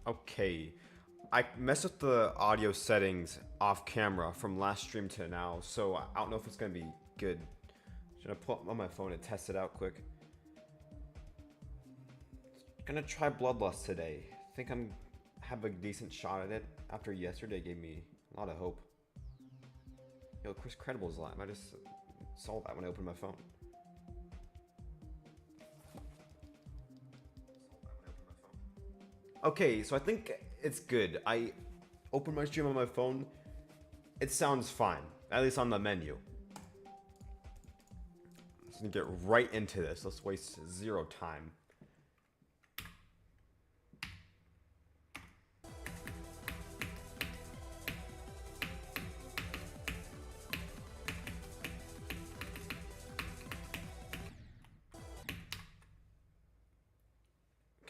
Okay, I messed with the audio settings off camera from last stream to now, so I don't know if it's gonna be good. Should I pull up on my phone and test it out quick? Gonna try Bloodlust today. Think I'm have a decent shot at it after yesterday gave me a lot of hope. Yo, Chris Credible's live. I just saw that when I opened my phone. Okay, so I think it's good. I opened my stream on my phone. It sounds fine, at least on the menu. Let's get right into this. Let's waste zero time.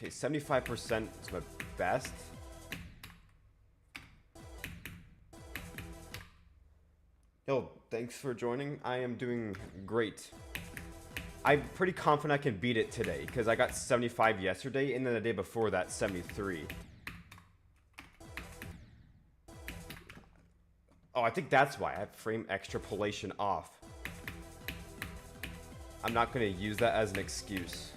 Okay, 75% is my best. Yo, thanks for joining. I am doing great. I'm pretty confident I can beat it today because I got 75 yesterday and then the day before that 73. Oh, I think that's why I have frame extrapolation off. I'm not going to use that as an excuse.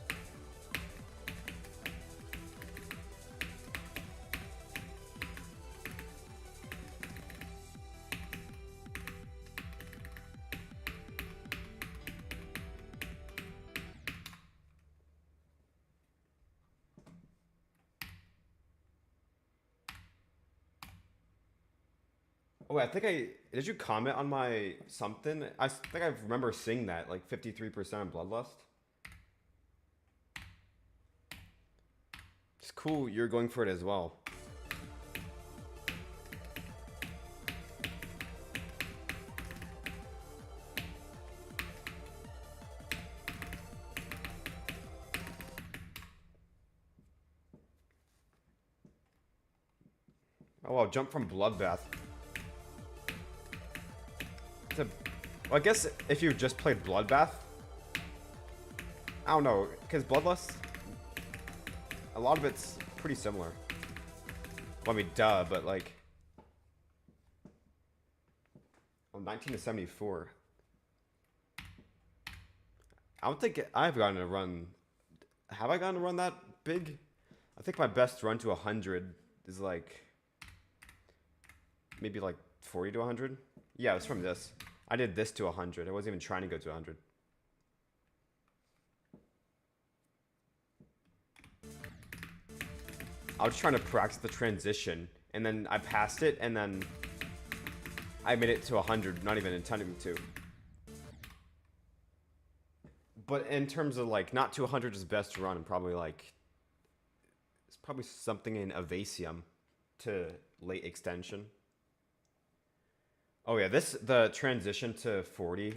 Oh, I think did you comment on my something? I think I remember seeing that, like 53% on Bloodlust. It's cool you're going for it as well. Oh, wow, jump from Bloodbath. Well, I guess if you just played Bloodbath, I don't know, because Bloodlust, a lot of it's pretty similar. Well, I mean, duh, but like, oh, 19 to 74. I don't think I've gotten a run. Have I gotten a run that big? I think my best run to 100 is like, maybe like 40 to 100. Yeah, it was from this. I did this to 100. I wasn't even trying to go to 100. I was trying to practice the transition, and then I passed it, and then I made it to 100, not even intending to. But in terms of like, not to 100 is best run, probably like, it's probably something in Evasium to late extension. Oh yeah, the transition to 40,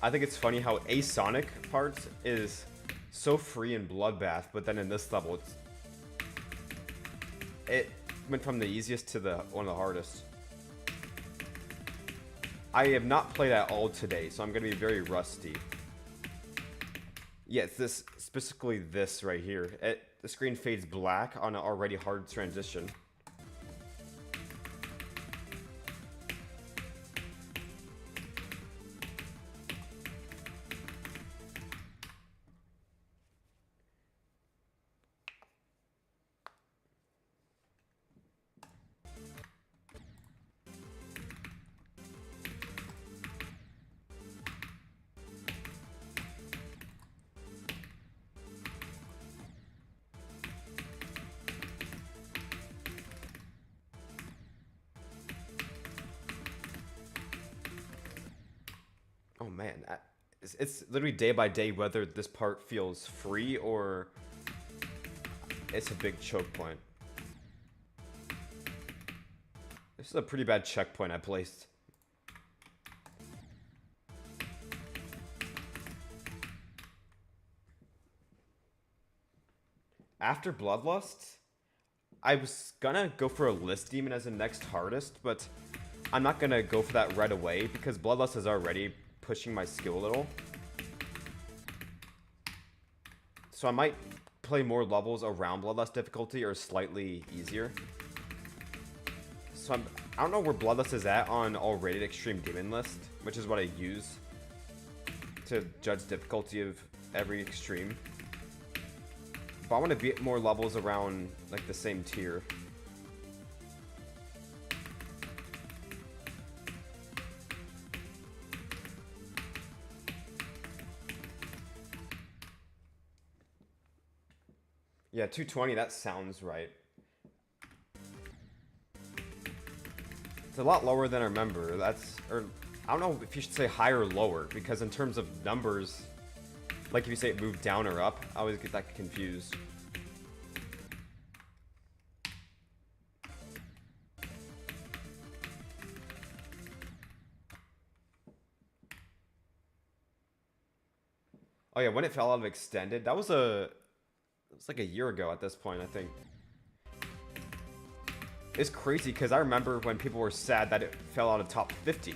I think it's funny how Asonic part is so free in Bloodbath, but then in this level, it went from the easiest to one of the hardest. I have not played at all today, so I'm going to be very rusty. Yeah, it's this, specifically this right here. The screen fades black on an already hard transition. Oh man, it's literally day by day whether this part feels free or it's a big choke point. This is a pretty bad checkpoint I placed. After Bloodlust, I was gonna go for a List Demon as the next hardest, but I'm not gonna go for that right away because Bloodlust is already pushing my skill a little. So I might play more levels around Bloodlust difficulty or slightly easier. So I don't know where Bloodlust is at on all rated extreme demon list, which is what I use to judge difficulty of every extreme. But I want to beat more levels around like the same tier. Yeah, 220, that sounds right. It's a lot lower than I remember. Or I don't know if you should say higher or lower, because in terms of numbers, like if you say it moved down or up, I always get that confused. Oh yeah, when it fell out of extended, that was like a year ago at this point, I think. It's crazy because I remember when people were sad that it fell out of top 50.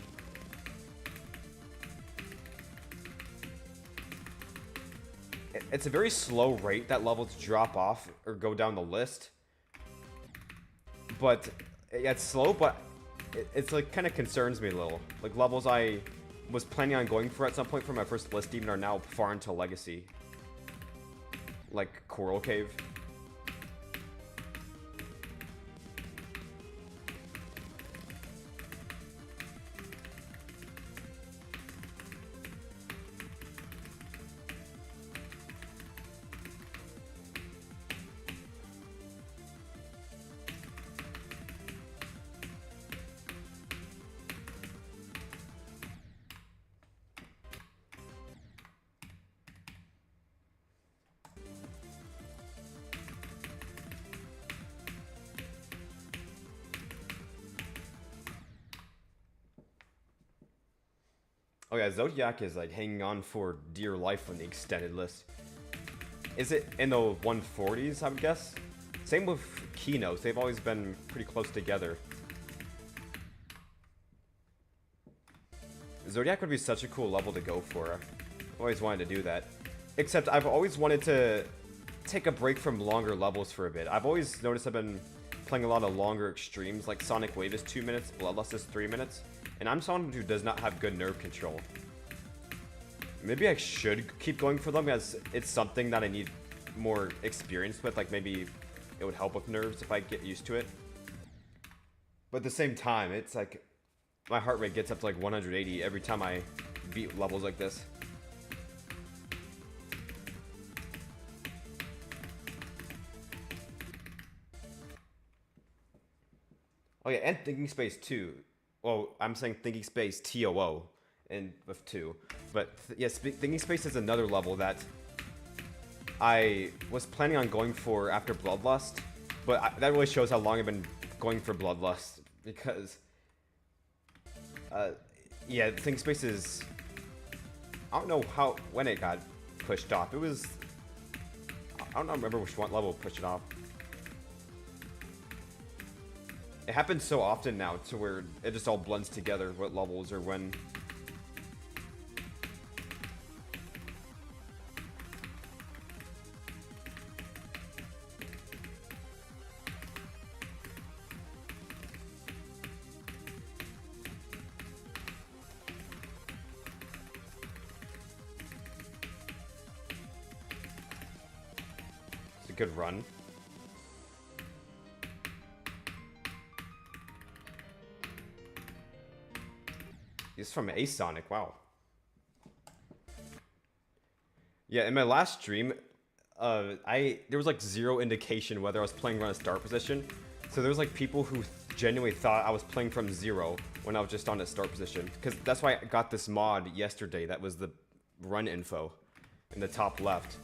It's a very slow rate that levels drop off or go down the list. But yeah, it's slow, but it's like kind of concerns me a little. Like levels I was planning on going for at some point for my first list even are now far into Legacy. Like Coral Cave. Oh yeah, Zodiac is like hanging on for dear life on the extended list. Is it in the 140s, I would guess? Same with Keynotes, they've always been pretty close together. Zodiac would be such a cool level to go for. I've always wanted to do that. Except I've always wanted to take a break from longer levels for a bit. I've always noticed I've been playing a lot of longer extremes, like Sonic Wave is 2 minutes, Bloodlust is 3 minutes. And I'm someone who does not have good nerve control. Maybe I should keep going for them as it's something that I need more experience with. Like maybe it would help with nerves if I get used to it. But at the same time, it's like my heart rate gets up to like 180 every time I beat levels like this. Oh yeah, and Thinking Space 2. Well, I'm saying Thinking Space TOO and with 2. But yes, Thinking Space is another level that I was planning on going for after Bloodlust. But that really shows how long I've been going for Bloodlust. Because, yeah, Thinking Space is... I don't know when it got pushed off. It was... I don't remember which one level pushed it off. It happens so often now to where it just all blends together what levels or when. It's a good run. He's from Sonic, wow. Yeah, in my last stream, there was like zero indication whether I was playing around a start position. So there was like people who genuinely thought I was playing from 0 when I was just on a start position. Because that's why I got this mod yesterday that was the run info in the top left.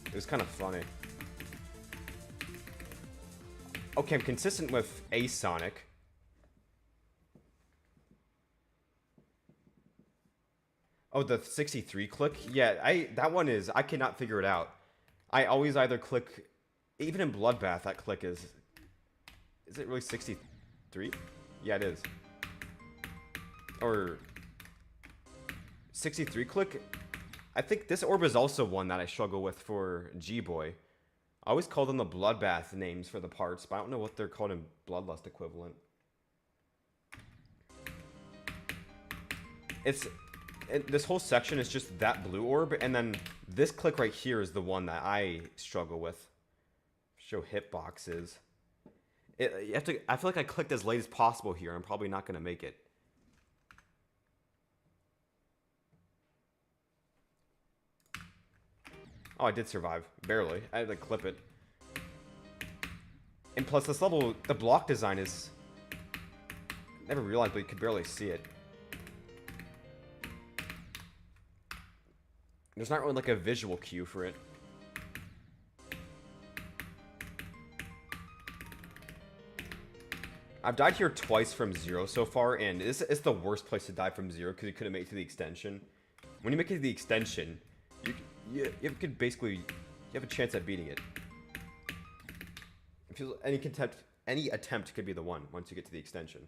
It was kind of funny. Okay, I'm consistent with Sonic. Oh, the 63 click? Yeah, that one is... I cannot figure it out. I always either click... Even in Bloodbath, that click is... Is it really 63? Yeah, it is. Or... 63 click. I think this orb is also one that I struggle with for G-Boy. I always call them the Bloodbath names for the parts, but I don't know what they're called in Bloodlust equivalent. This whole section is just that blue orb, and then this click right here is the one that I struggle with. Show hitboxes. I feel like I clicked as late as possible here. I'm probably not going to make it. Oh, I did survive. Barely. I had to clip it. And plus, this level, the block design is... I never realized, but you could barely see it. There's not really like a visual cue for it. I've died here twice from zero so far, and it's the worst place to die from zero because you couldn't make it to the extension. When you make it to the extension, you could basically, you have a chance at beating it. It feels any attempt could be the one once you get to the extension.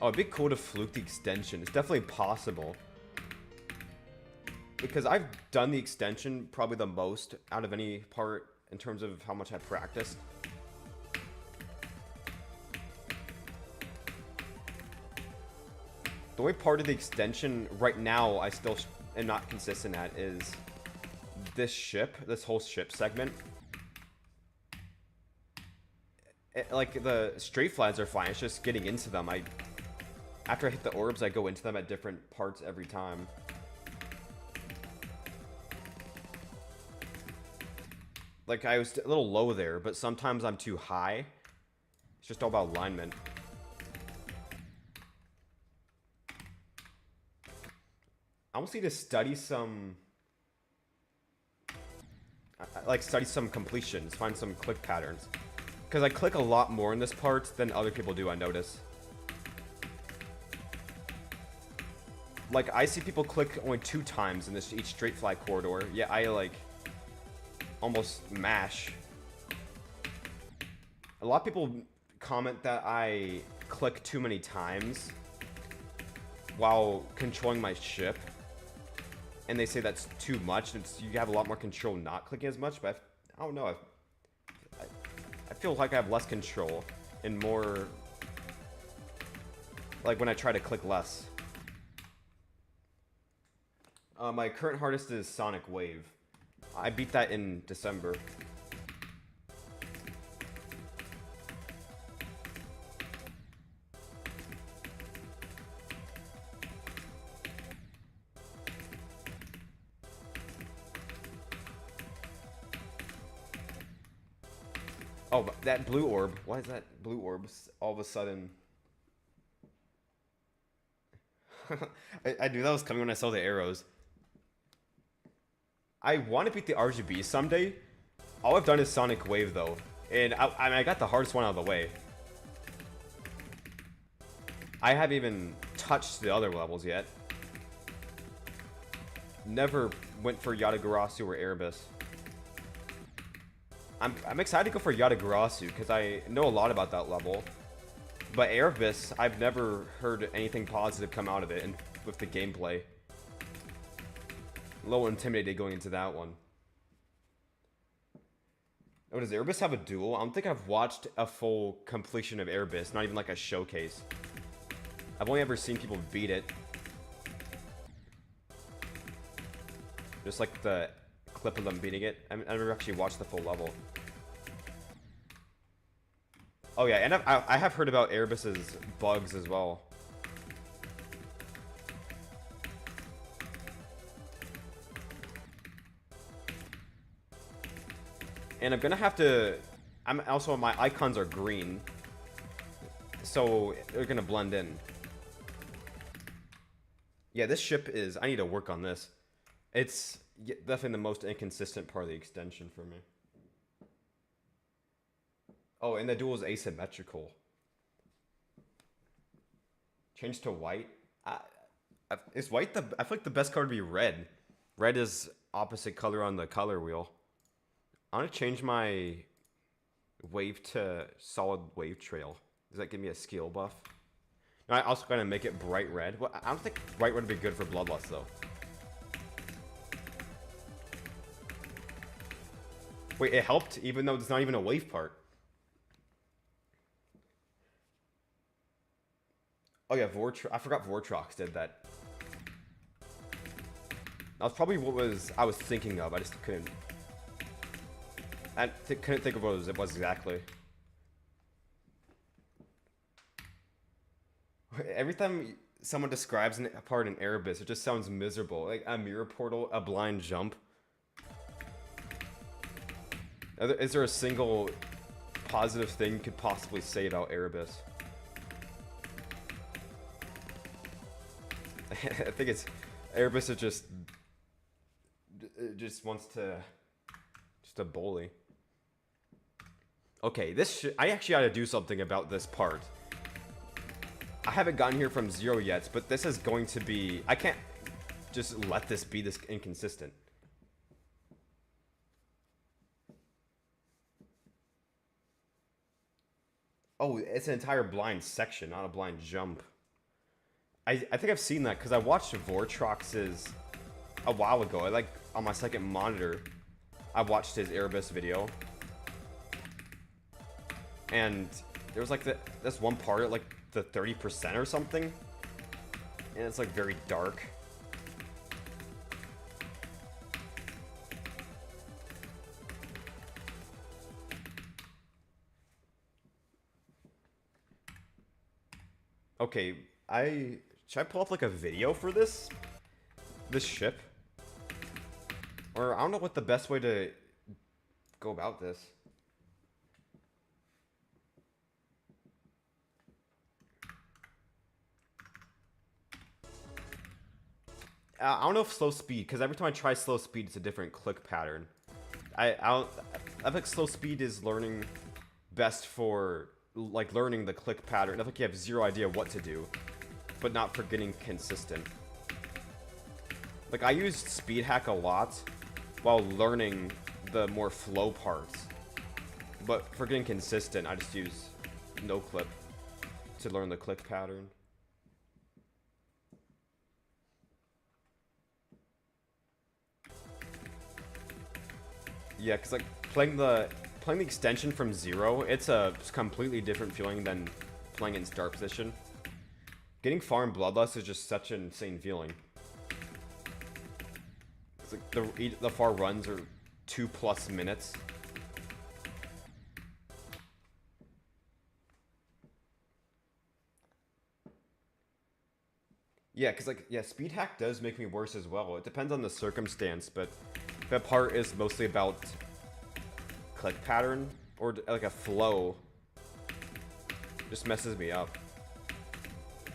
Oh, it'd be cool to fluke the extension. It's definitely possible. Because I've done the extension probably the most out of any part in terms of how much I practiced. The only part of the extension right now I still am not consistent at is this whole ship segment. Like, the straight flags are fine, it's just getting into them. After I hit the orbs, I go into them at different parts every time. Like, I was a little low there, but sometimes I'm too high. It's just all about alignment. I almost need to study some... study some completions, find some click patterns. Because I click a lot more in this part than other people do, I notice. Like, I see people click only 2 times in each straight fly corridor. Yeah, I, like, almost mash. A lot of people comment that I click too many times while controlling my ship. And they say that's too much. You have a lot more control not clicking as much, but I don't know. I feel like I have less control and more... like, when I try to click less. My current hardest is Sonic Wave. I beat that in December. Oh, that blue orb. Why is that blue orb all of a sudden... I knew that was coming when I saw the arrows. I want to beat the RGB someday. All I've done is Sonic Wave, though. And I got the hardest one out of the way. I haven't even touched the other levels yet. Never went for Yatagarasu or Erebus. I'm excited to go for Yatagarasu because I know a lot about that level. But Erebus, I've never heard anything positive come out of it with the gameplay. A little intimidated going into that one. Oh, does Erebus have a duel? I don't think I've watched a full completion of Erebus, not even like a showcase. I've only ever seen people beat it. Just like the clip of them beating it. I never actually watched the full level. Oh yeah, and I have heard about Erebus's bugs as well. And I'm gonna have to... I'm also, my icons are green. So they're gonna blend in. Yeah, this ship is... I need to work on this. It's definitely the most inconsistent part of the extension for me. Oh, and the duel is asymmetrical. Change to white. Is white the... I feel like the best card would be red. Red is opposite color on the color wheel. I want to change my wave to solid wave trail. Does that give me a scale buff? No, I also gonna make it bright red. Well, I don't think bright red would be good for Bloodlust though. Wait, it helped even though it's not even a wave part. Oh yeah, I forgot Vortrox did that. That was probably what I was thinking of. I just couldn't. Couldn't think of what it was exactly. Every time someone describes a part in Erebus, it just sounds miserable. Like a mirror portal, a blind jump. Is there a single positive thing you could possibly say about Erebus? I think it's Erebus is just wants to just a bully. Okay, I actually got to do something about this part. I haven't gotten here from 0 yet, but this is going to be... I can't just let this be this inconsistent. Oh, it's an entire blind section, not a blind jump. I think I've seen that because I watched Vortrox's a while ago. I on my second monitor, I watched his Erebus video. And there was like this one part at like the 30% or something. And it's like very dark. Okay, should I pull up like a video for this ship? Or I don't know what the best way to go about this. I don't know if slow speed, because every time I try slow speed, it's a different click pattern. I think slow speed is learning best for like learning the click pattern. I think you have zero idea what to do, but not for getting consistent. Like I used speed hack a lot while learning the more flow parts, but for getting consistent, I just use no clip to learn the click pattern. Yeah, because like playing the extension from 0, it's a completely different feeling than playing in start position. Getting far in Bloodlust is just such an insane feeling. It's like the far runs are 2+ minutes. Yeah, because like, yeah, speed hack does make me worse as well. It depends on the circumstance, but that part is mostly about click pattern or like a flow. Just messes me up.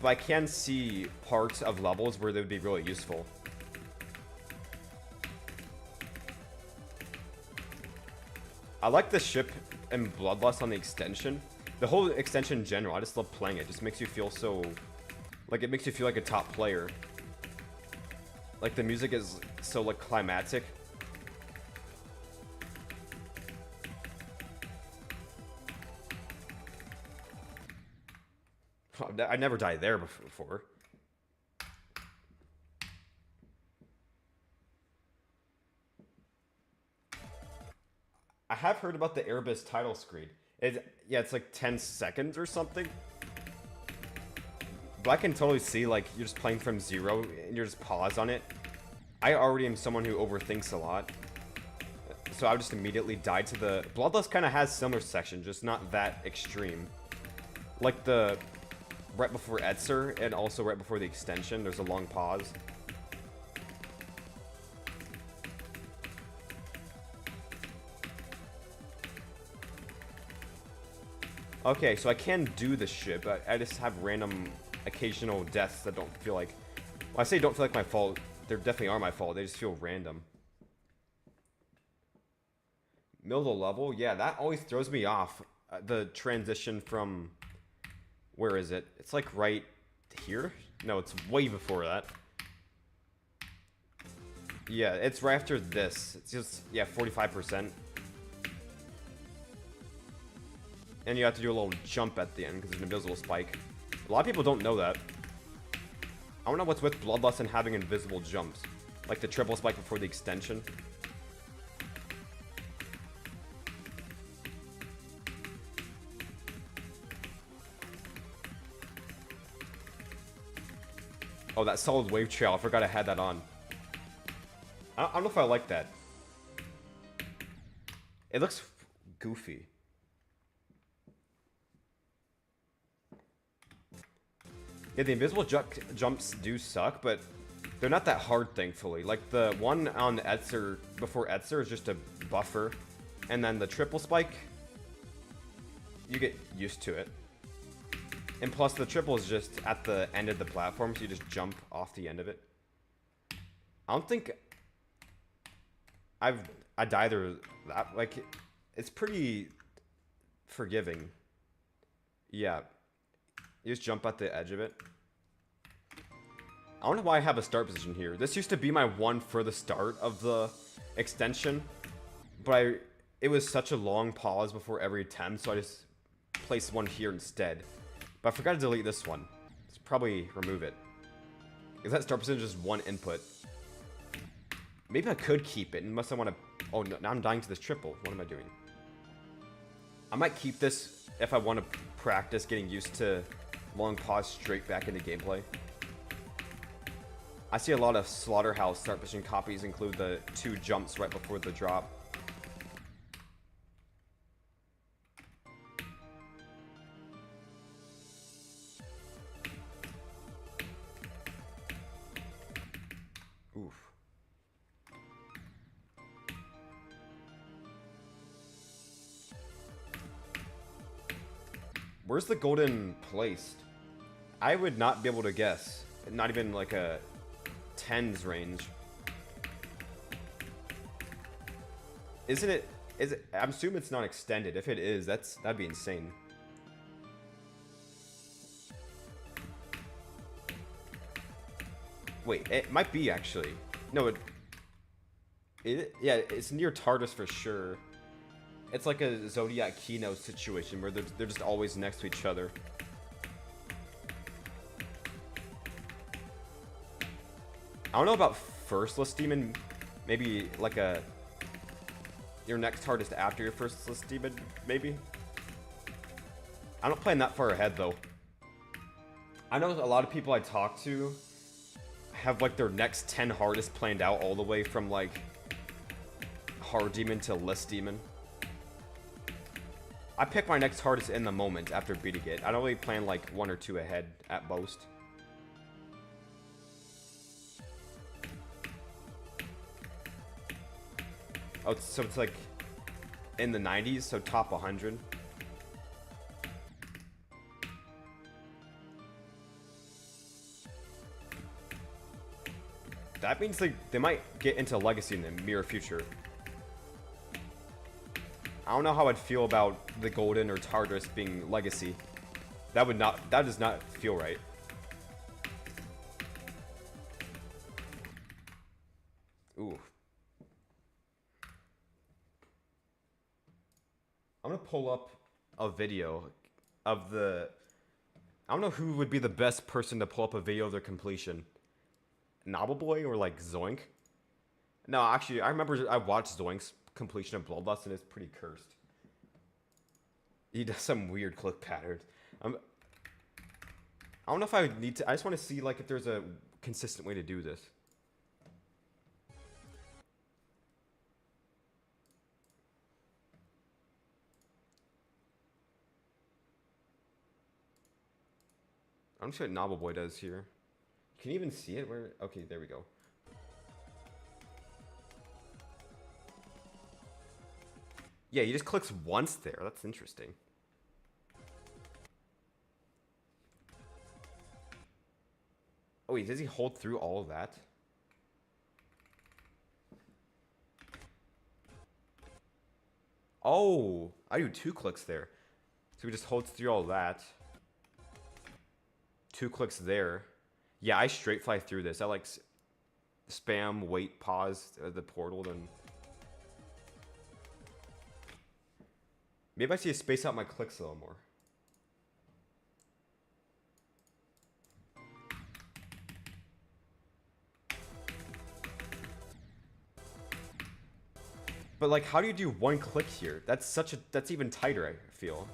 But I can see parts of levels where they would be really useful. I like the ship and Bloodlust on the extension. The whole extension in general, I just love playing it. It just makes you feel so... Like, it makes you feel like a top player. Like, the music is so, like, climatic. I never died there before. I have heard about the Erebus title screen. Yeah, it's like 10 seconds or something. But I can totally see, like, you're just playing from 0 and you're just pause on it. I already am someone who overthinks a lot. So I would just immediately die to the... Bloodlust kind of has similar sections, just not that extreme. Like the... right before Etzer, and also right before the extension, there's a long pause. Okay, so I can do the shit, but I just have random occasional deaths that don't feel like... Well, I say don't feel like my fault. They definitely are my fault. They just feel random. Middle of the level? Yeah, that always throws me off. The transition from... Where is it? It's like right here? No, it's way before that. Yeah, it's right after this. It's just, yeah, 45%. And you have to do a little jump at the end because there's an invisible spike. A lot of people don't know that. I don't know what's with Bloodlust and having invisible jumps. Like the triple spike before the extension. Oh, that solid wave trail. I forgot I had that on. I don't know if I like that. It looks goofy. Yeah, the invisible jumps do suck, but they're not that hard, thankfully. Like, the one on Etzer, before Etzer, is just a buffer. And then the triple spike, you get used to it. And plus, the triple is just at the end of the platform, so you just jump off the end of it. I don't think I'd either that. Like, it's pretty forgiving. Yeah. You just jump at the edge of it. I don't know why I have a start position here. This used to be my one for the start of the extension, but it was such a long pause before every attempt, so I just placed one here instead. But I forgot to delete this one. Let's probably remove it. Because that start position is just one input. Maybe I could keep it, unless I want to... Oh, no, now I'm dying to this triple. What am I doing? I might keep this if I want to practice getting used to long pause straight back into gameplay. I see a lot of Slaughterhouse start position copies include the 2 jumps right before the drop. Oof. Where's the golden placed? I would not be able to guess. Not even like a 10s range. Isn't it? Is it? I'm assuming it's not extended. If it is, that'd be insane. Wait, it might be actually. No, yeah, it's near TARDIS for sure. It's like a Zodiac Keynote situation where they're just always next to each other. I don't know about first list demon. Maybe like your next hardest after your first list demon, maybe. I'm not playing that far ahead though. I know a lot of people I talk to have like their next 10 hardest planned out all the way from like hard demon to list demon. I pick my next hardest in the moment after beating it. I don't really plan like 1 or 2 ahead at most. Oh, so it's like in the 90s, so top 100. That means like they might get into Legacy in the near future. I don't know how I'd feel about the Golden or TARDIS being Legacy. That does not feel right. Ooh. I'm gonna pull up a video of the... I don't know who would be the best person to pull up a video of their completion. NobbleBoy or like Zoink? No, actually, I remember I watched Zoink's completion of Bloodlust and it's pretty cursed. He does some weird click patterns. I don't know if I need to... I just want to see like if there's a consistent way to do this. I'm not sure what Nobbleboy does here. Can you even see it? Where? Okay, there we go. Yeah, he just clicks once there. That's interesting. Oh wait, does he hold through all of that? Oh, I do 2 clicks there. So he just holds through all that. 2 clicks there. Yeah, I straight fly through this. I like... spam, wait, pause the portal, then maybe I need to space out my clicks a little more. But like, how do you do one click here? That's even tighter, I feel.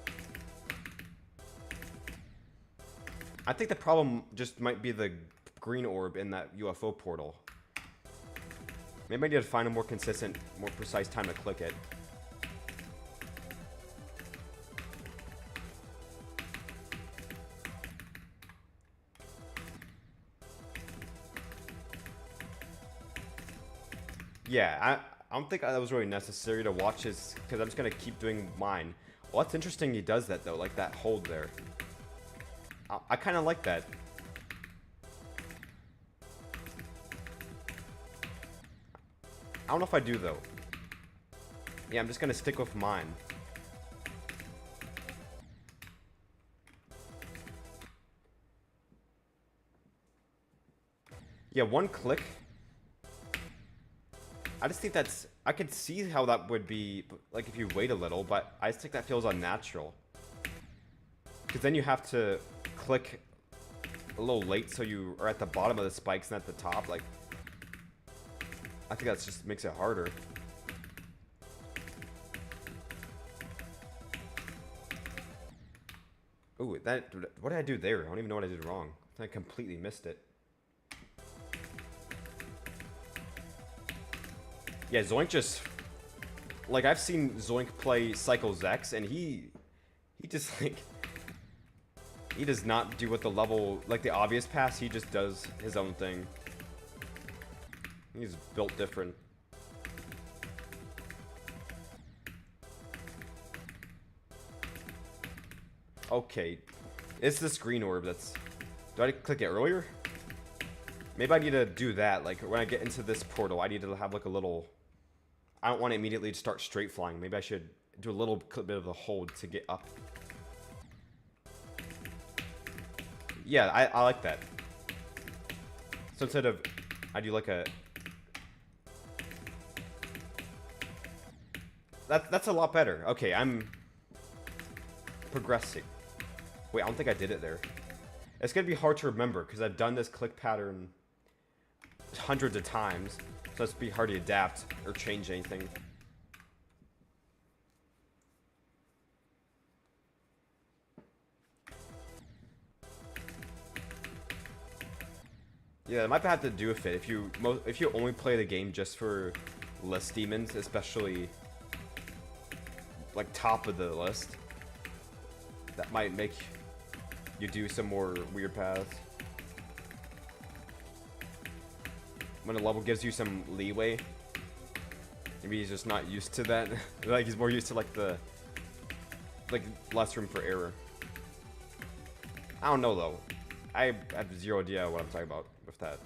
I think the problem just might be the green orb in that UFO portal. Maybe I need to find a more consistent, more precise time to click it. Yeah, I don't think that was really necessary to watch his, because I'm just going to keep doing mine. Well, that's interesting he does that, though, like that hold there. I kind of like that. I don't know if I do, though. Yeah, I'm just going to stick with mine. Yeah, one click. I just think that's... I could see how that would be, like, if you wait a little, but I just think that feels unnatural. Because then you have to click a little late so you are at the bottom of the spikes and at the top, like... I think that just makes it harder. Ooh, what did I do there? I don't even know what I did wrong. I completely missed it. Yeah, Zoink just... Like, I've seen Zoink play Cycles X, and he just, like... He does not do what the level... Like, the obvious pass, he just does his own thing. He's built different. Okay. It's this green orb that's... Do I click it earlier? Maybe I need to do that. Like, when I get into this portal, I need to have, like, a little... I don't want to immediately start straight flying. Maybe I should do a little bit of a hold to get up. Yeah, I like that. So instead of... I do like a... That's a lot better. Okay, I'm progressing. Wait, I don't think I did it there. It's gonna be hard to remember because I've done this click pattern hundreds of times, so it's be hard to adapt or change anything. Yeah, it might have to do with it. If you only play the game just for list demons, especially like top of the list, that might make you do some more weird paths. When a level gives you some leeway, maybe he's just not used to that. Like, he's more used to like the less room for error. I don't know though. I have zero idea what I'm talking about with that.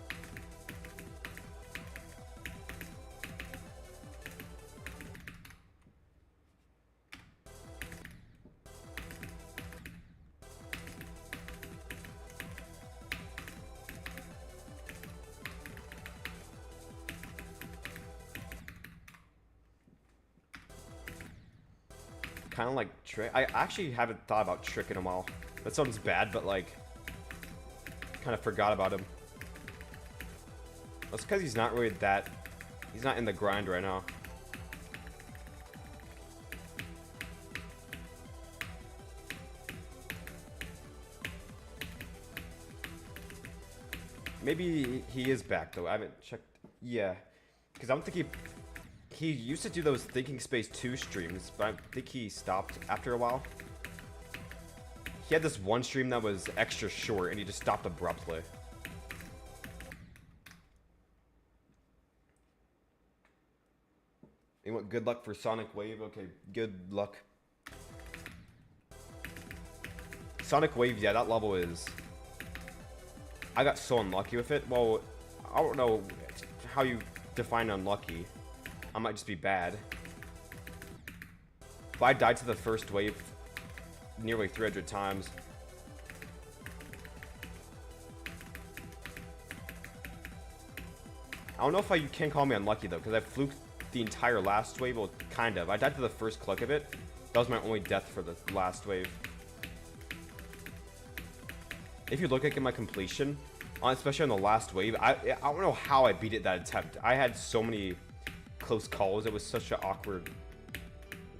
Kind of like trick. I actually haven't thought about Trick in a while. That sounds bad, but like, kind of forgot about him. That's because he's not really that. He's not in the grind right now. Maybe he is back though. I haven't checked. Yeah, because I don't think he used to do those Thinking Space 2 streams, but I think he stopped after a while. He had this one stream that was extra short, and he just stopped abruptly. You want good luck for Sonic Wave? Okay, good luck. Sonic Wave, yeah, that level is... I got so unlucky with it. Well, I don't know how you define unlucky. I might just be bad. But I died to the first wave nearly 300 times. I don't know if you can call me unlucky though, because I fluked the entire last wave. Well, kind of. I died to the first click of it. That was my only death for the last wave. If you look at my completion, especially on the last wave, I don't know how I beat it that attempt. I had so many close calls. It was such an awkward.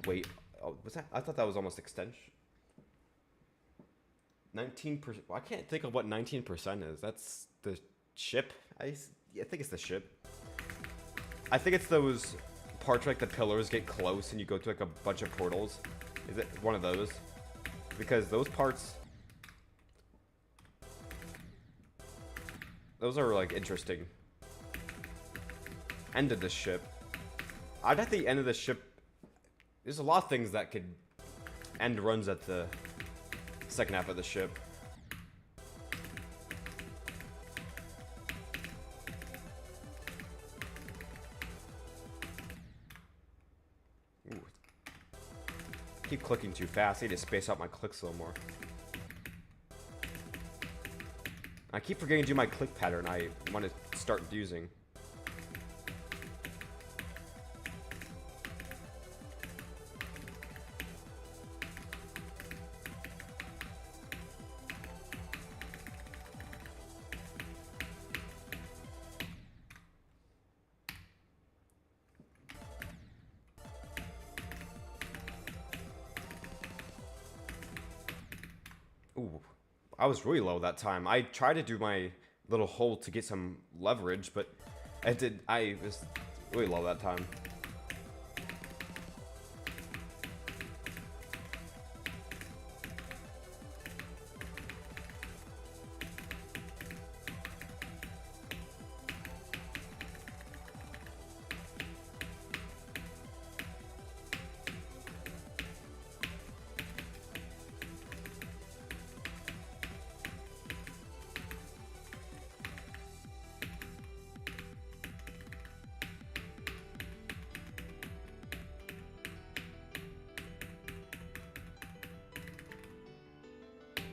Wait, oh, was that? I thought that was almost extension. 19%. Well, I can't think of what 19% is. That's the ship. I think it's the ship. I think it's those parts where, like, the pillars get close and you go to like a bunch of portals. Is it one of those? Because those parts, those are like interesting. End of the ship. I'd at the end of the ship. There's a lot of things that could end runs at the second half of the ship. Ooh. I keep clicking too fast. I need to space out my clicks a little more. I keep forgetting to do my click pattern I want to start using. Ooh, I was really low that time. I tried to do my little hole to get some leverage, but I was really low that time.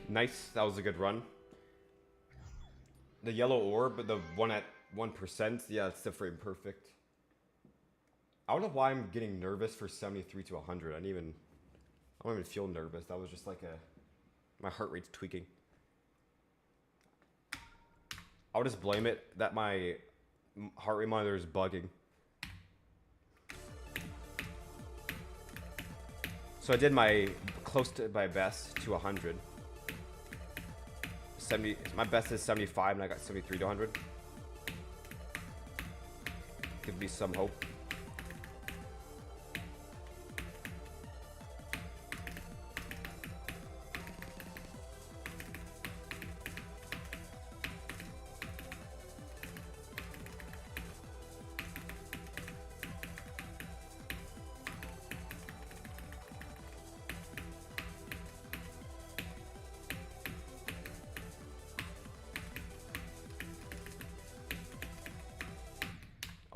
Nice, that was a good run. The yellow orb, but the one at 1%, yeah, it's the frame perfect. I don't know why I'm getting nervous for 73 to 100. I don't even feel nervous. That was just like my heart rate's tweaking. I'll just blame it that my heart rate monitor is bugging. So I did my close to my best to 100. My best is 75 and I got 73 to 100. Give me some hope.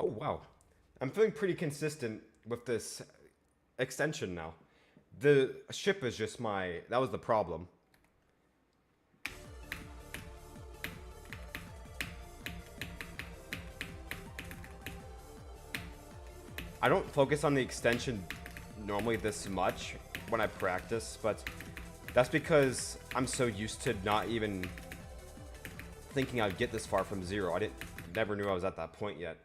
Oh, wow. I'm feeling pretty consistent with this extension now. The ship is just that was the problem. I don't focus on the extension normally this much when I practice, but that's because I'm so used to not even thinking I'd get this far from zero. Never knew I was at that point yet.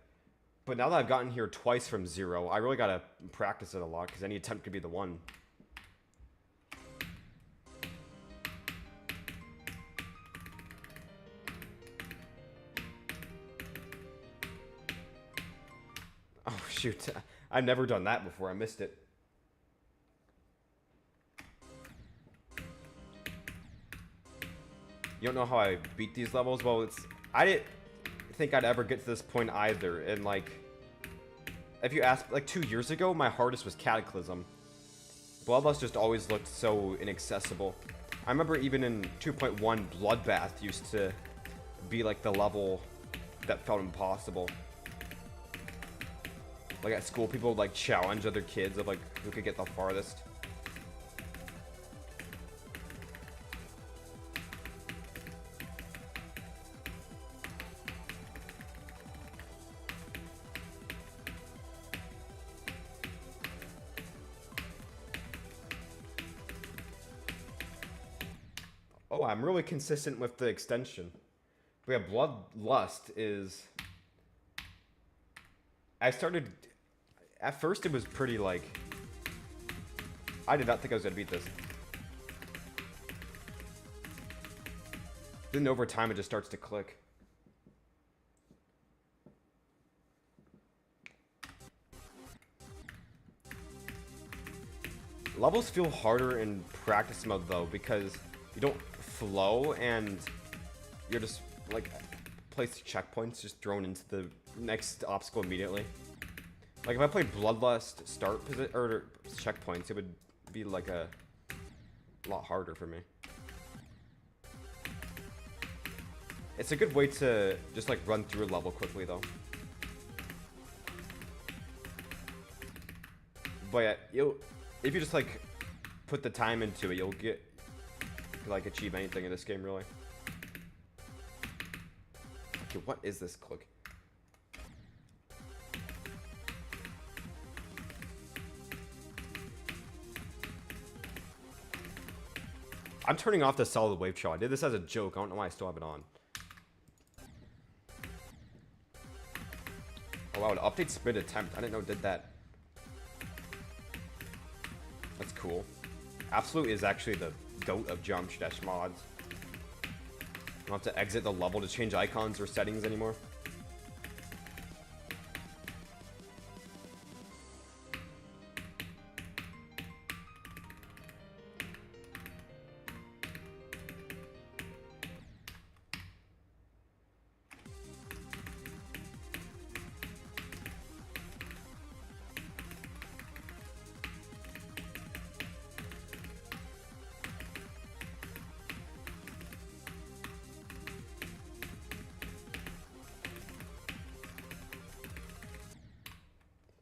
But now that I've gotten here twice from zero, I really gotta practice it a lot, because any attempt could be the one. Oh, shoot. I've never done that before. I missed it. You don't know how I beat these levels? Well, I didn't think I'd ever get to this point either. And like, if you ask, like 2 years ago, my hardest was Cataclysm. Bloodlust just always looked so inaccessible. I remember even in 2.1, Bloodbath used to be like the level that felt impossible. Like at school, people would like challenge other kids of like who could get the farthest. Oh, I'm really consistent with the extension. But yeah, Bloodlust is... I started... At first it was pretty, like... I did not think I was going to beat this. Then over time it just starts to click. Levels feel harder in practice mode though, because you don't flow and you're just like place checkpoints just thrown into the next obstacle immediately. Like if I played Bloodlust start or checkpoints, it would be like a lot harder for me. It's a good way to just like run through a level quickly though. But yeah, if you just like put the time into it, you'll get like achieve anything in this game really. Okay, what is this click? I'm turning off the solid wave shot. I did this as a joke. I don't know why I still have it on. Oh wow, it updates sprint attempt. I didn't know it did that. That's cool. Absolute is actually the goat of jump dash mods. You don't have to exit the level to change icons or settings anymore.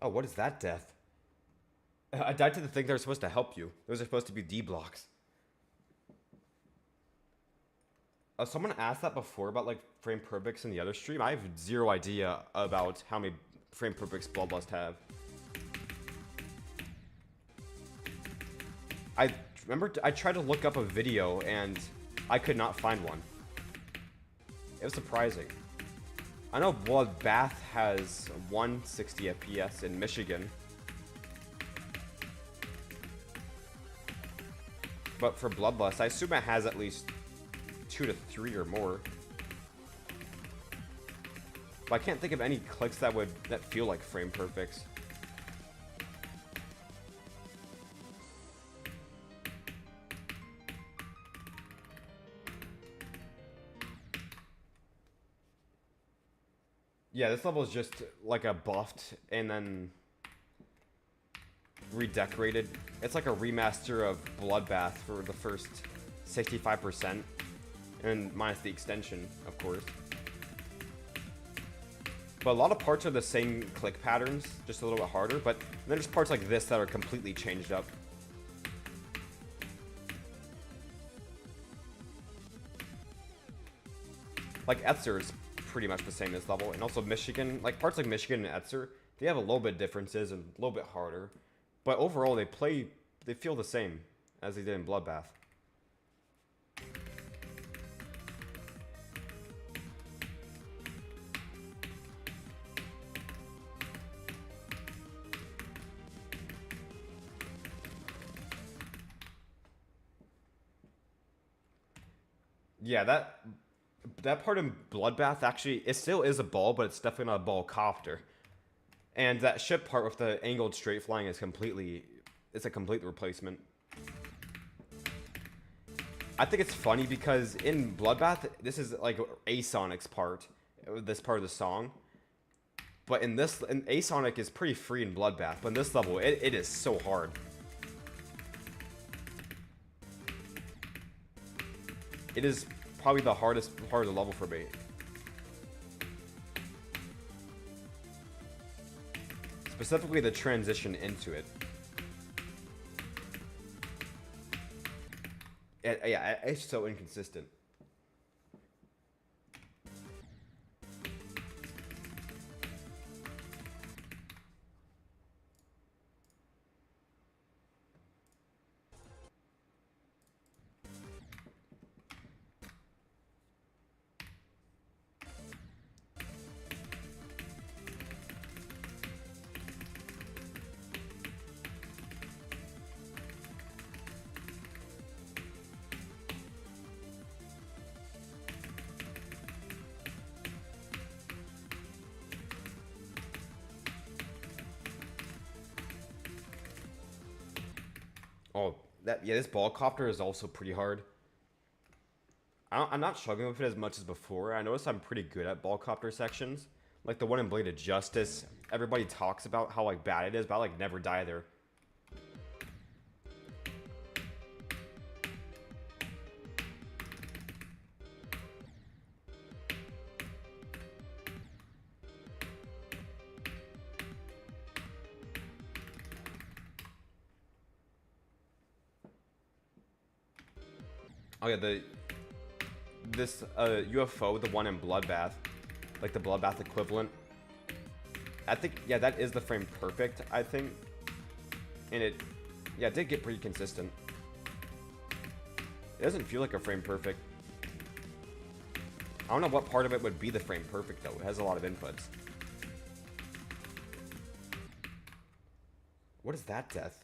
Oh, what is that death? I died to the thing that are supposed to help you. Those are supposed to be D blocks. Someone asked that before about like frame per pix in the other stream. I have zero idea about how many frame per pix Bloodlust have. I remember I tried to look up a video and I could not find one. It was surprising. I know Bloodbath has 160 FPS in Michigan. But for Bloodlust, I assume it has at least 2 to 3 or more. But I can't think of any clicks that feel like frame per pix. Yeah, this level is just like a buffed and then redecorated. It's like a remaster of Bloodbath for the first 65%, and minus the extension, of course. But a lot of parts are the same click patterns, just a little bit harder, but then there's parts like this that are completely changed up. Like Etzer is pretty much the same as level, and also Michigan, like parts like Michigan and Etzer, they have a little bit differences and a little bit harder, but overall they feel the same as they did in Bloodbath. Yeah, that part in Bloodbath actually, it still is a ball, but it's definitely not a ball copter. And that ship part with the angled straight flying is it's a complete replacement. I think it's funny because in Bloodbath, this is like Asonic's part, this part of the song. But in Asonic is pretty free in Bloodbath, but in this level, it is so hard. It is probably the hardest part of the level for me. Specifically the transition into it. Yeah, it's so inconsistent. Oh, yeah, this ball copter is also pretty hard. I'm not struggling with it as much as before. I noticed I'm pretty good at ball copter sections. Like the one in Blade of Justice. Everybody talks about how like bad it is, but I like never die there. Oh yeah, this UFO, the one in Bloodbath, like the Bloodbath equivalent. I think, yeah, that is the frame perfect, I think. And it, yeah, it did get pretty consistent. It doesn't feel like a frame perfect. I don't know what part of it would be the frame perfect, though. It has a lot of inputs. What is that death?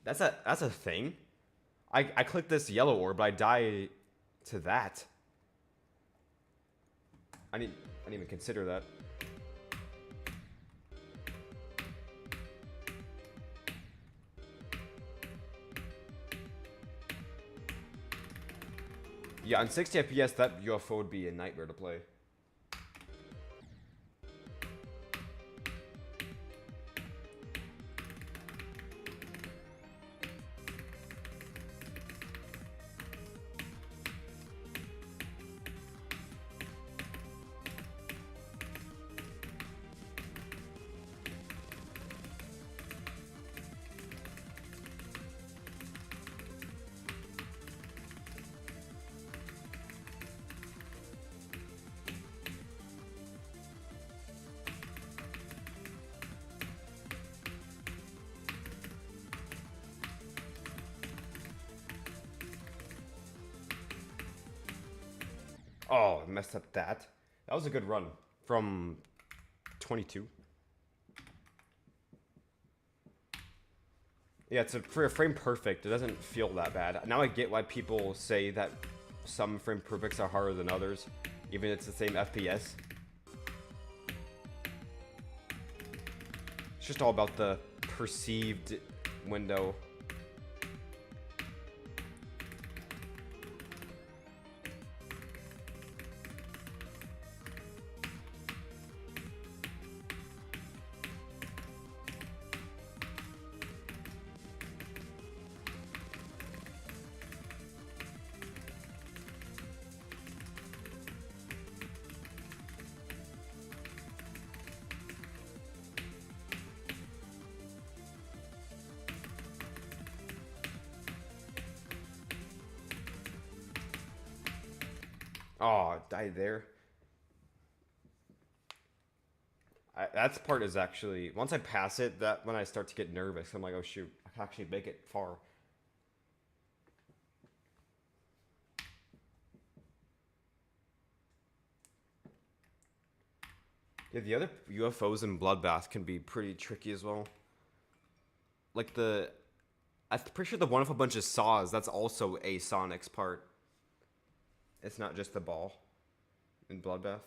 That's a thing? I clicked this yellow orb, but I die to that. I didn't even consider that. Yeah, on 60 FPS, that UFO would be a nightmare to play. Oh, I messed up that. That was a good run from 22. Yeah, for a frame perfect, it doesn't feel that bad. Now I get why people say that some frame perfects are harder than others, even if it's the same FPS. It's just all about the perceived window. Oh, died there. That part is actually, once I pass it, that when I start to get nervous, I'm like, oh shoot, I can actually make it far. Yeah, the other UFOs in Bloodbath can be pretty tricky as well. Like I'm pretty sure the one with a bunch of saws, that's also a Sonic's part. It's not just the ball in Bloodbath.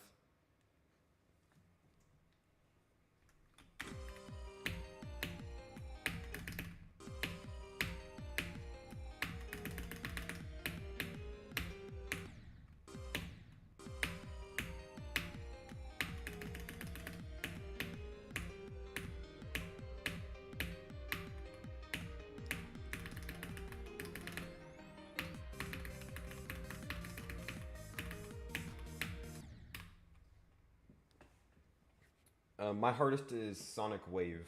My hardest is Sonic Wave.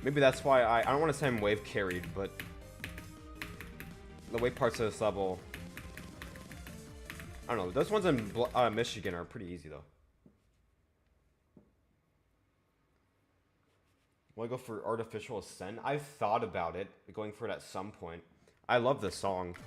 Maybe that's why I don't want to say I'm wave carried, but the way parts of this level, I don't know. Those ones in Michigan are pretty easy though. Will I go for Artificial Ascent? I've thought about it, going for it at some point. I love the song.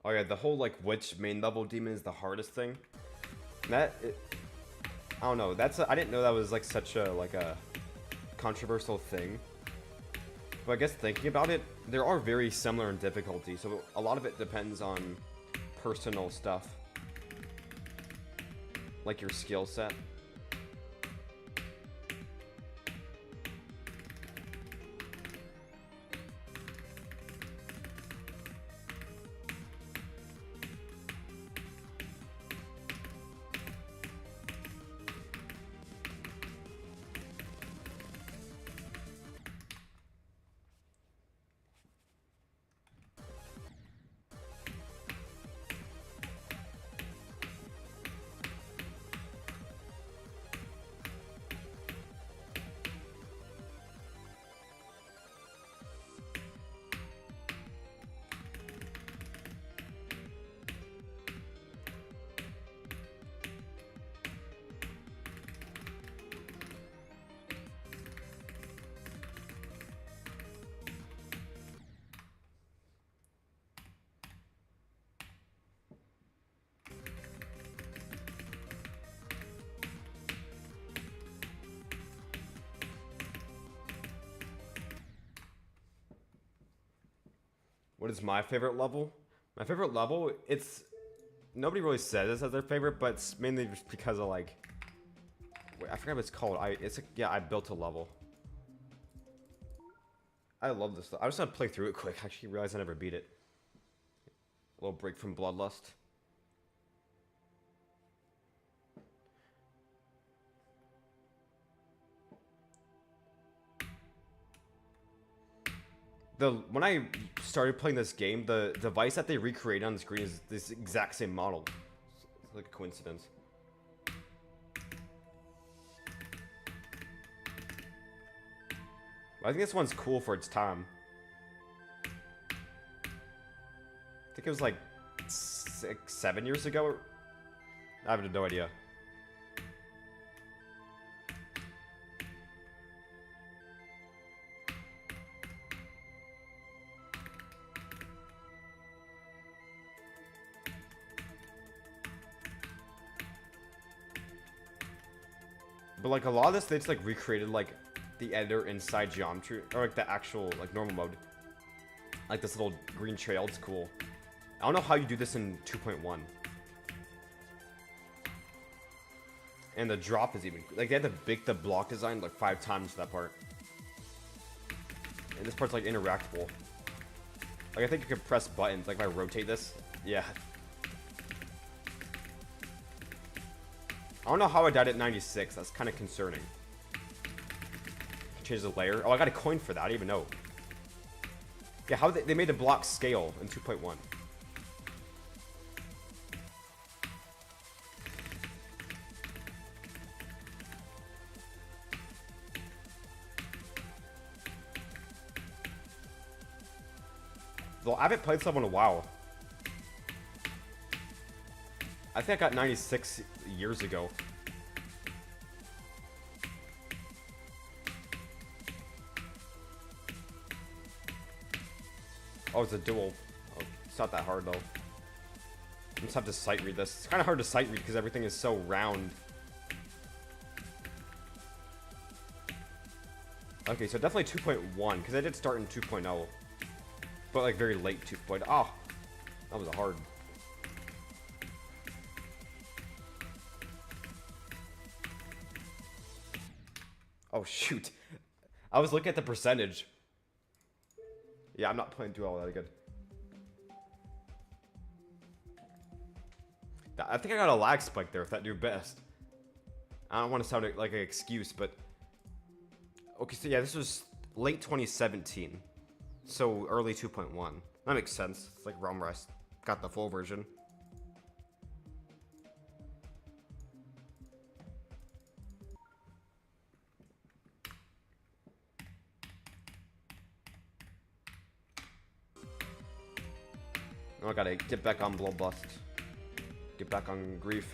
Oh yeah, the whole like which main level demon is the hardest thing. I don't know. I didn't know that was like such a controversial thing. But I guess thinking about it, there are very similar in difficulty, so a lot of it depends on personal stuff, like your skill set. What is my favorite level? My favorite level, nobody really says this as their favorite, but it's mainly just because of like, wait, I forgot what it's called. Yeah, I built a level. I love this stuff. I just want to play through it quick. I actually realized I never beat it. A little break from Bloodlust. When I started playing this game, the device that they recreated on the screen is this exact same model. It's like a coincidence. I think this one's cool for its time. I think it was like 6, 7 years ago. I have no idea. But like a lot of this, they just like recreated like the editor inside geometry, or like the actual like normal mode. Like this little green trail, it's cool. I don't know how you do this in 2.1. And the drop is even like they had to bake the block design like 5 times for that part. And this part's like interactable. Like I think you can press buttons. Like if I rotate this, yeah. I don't know how I died at 96. That's kind of concerning. Change the layer. Oh, I got a coin for that. I didn't even know. Yeah, how they made the block scale in 2.1. Though I haven't played this level in a while. I think I got 96 years ago. Oh, it's a duel. Oh, it's not that hard though. I just have to sight read this. It's kind of hard to sight read because everything is so round. Okay, so definitely 2.1 because I did start in 2.0, but like very late 2.0. Oh, that was a hard. Oh shoot, I was looking at the percentage. Yeah, I'm not playing too well that good. I think I got a lag spike there with that new best. I don't want to sound like an excuse, but okay, so yeah, this was late 2017, so early 2.1. That makes sense. It's like ROM where I got the full version. Now I gotta get back on Bloodlust. Get back on Grief.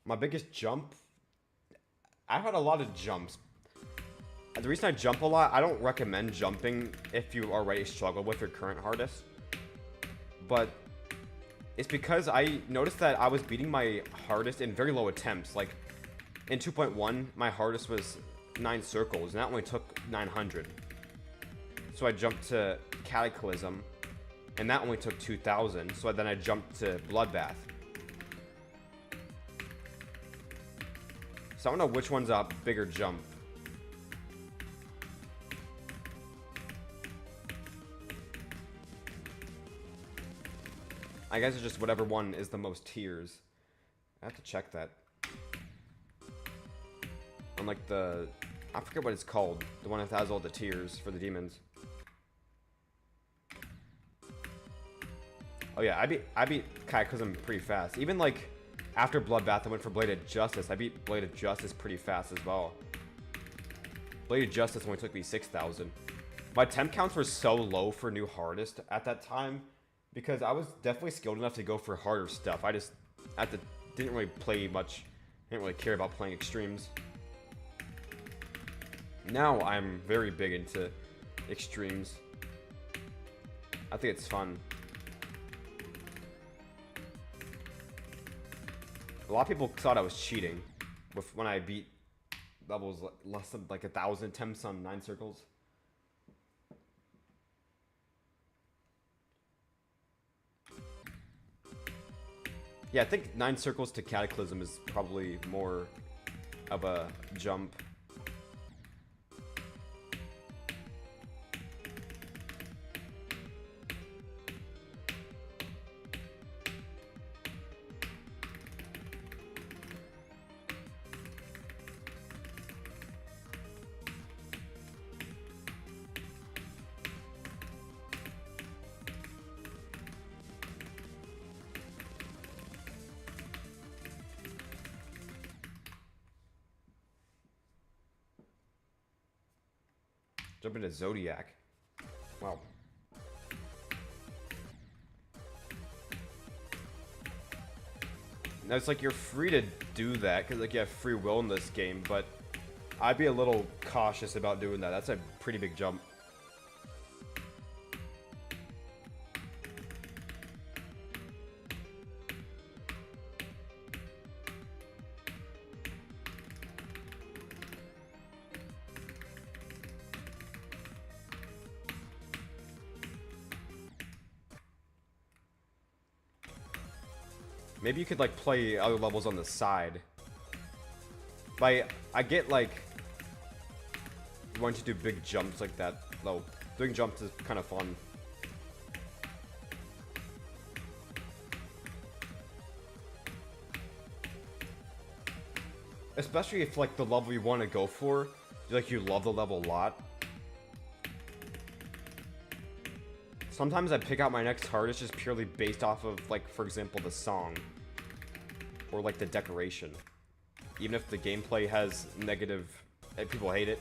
My biggest jump I've had a lot of jumps. The reason I jump a lot, I don't recommend jumping if you already struggle with your current hardest. But it's because I noticed that I was beating my hardest in very low attempts. Like, in 2.1, my hardest was 9 circles, and that only took 900. So I jumped to Cataclysm, and that only took 2,000. So then I jumped to Bloodbath. So I don't know which one's a bigger jump. I guess it's just whatever one is the most tiers. I have to check that. Unlike the... I forget what it's called. The one that has all the tiers for the demons. Oh yeah, I beat Cataclysm pretty fast. Even like after Bloodbath I went for Bladed Justice. I beat Bladed Justice pretty fast as well. Bladed Justice only took me 6,000. My temp counts were so low for new hardest at that time because I was definitely skilled enough to go for harder stuff. I just didn't really play much. Didn't really care about playing extremes. Now I'm very big into extremes. I think it's fun. A lot of people thought I was cheating when I beat levels less than like 1,000 attempts on 9 circles. Yeah, I think 9 circles to Cataclysm is probably more of a jump. Jump into Zodiac. Wow. Now it's like you're free to do that because like you have free will in this game, but I'd be a little cautious about doing that. That's a pretty big jump. Maybe you could like play other levels on the side. But I get like wanting to do big jumps like that though. Doing jumps is kind of fun. Especially if like the level you want to go for, like you love the level a lot. Sometimes I pick out my next hardest just purely based off of, like, for example, the song. Or, like, the decoration. Even if the gameplay has negative... people hate it.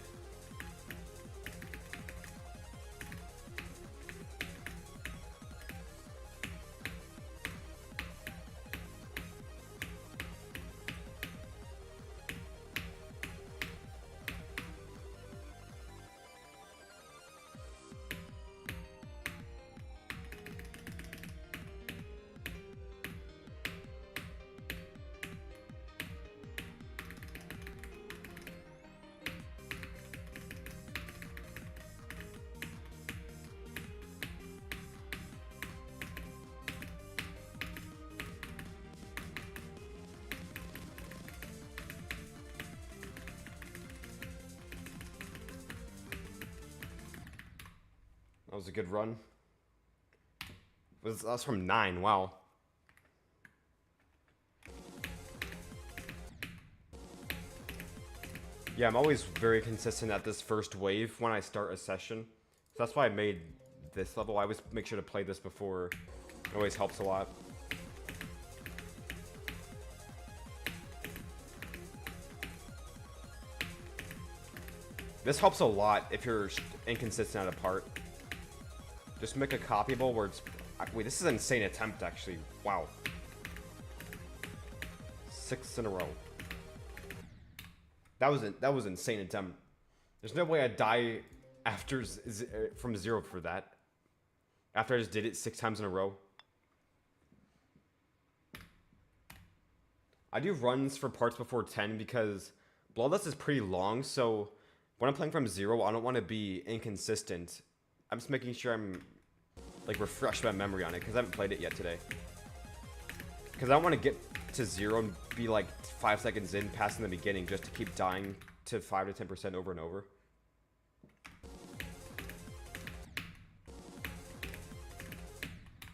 That was a good run. That's from 9, wow. Yeah, I'm always very consistent at this first wave when I start a session. So that's why I made this level. I always make sure to play this before. It always helps a lot. This helps a lot if you're inconsistent at a part. Just make a copyable where it's... Wait, this is an insane attempt, actually. Wow. 6 in a row. That was insane attempt. There's no way I'd die after from 0 for that. After I just did it 6 times in a row. I do runs for parts before 10 because Bloodlust is pretty long, so when I'm playing from 0, I don't want to be inconsistent. I'm just making sure I'm like refresh my memory on it because I haven't played it yet today. Because I don't want to get to 0 and be like 5 seconds in past in the beginning just to keep dying to 5 to 10% over and over.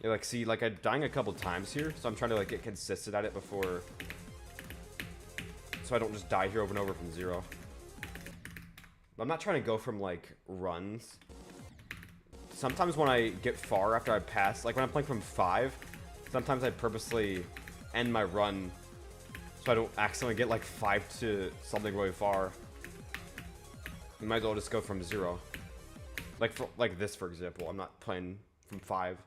Yeah, like see, like I'm dying a couple times here, so I'm trying to like get consistent at it before, so I don't just die here over and over from 0. I'm not trying to go from like runs. Sometimes when I get far after I pass, like when I'm playing from 5, sometimes I purposely end my run so I don't accidentally get like 5 to something really far. You might as well just go from 0. Like this, for example. I'm not playing from 5.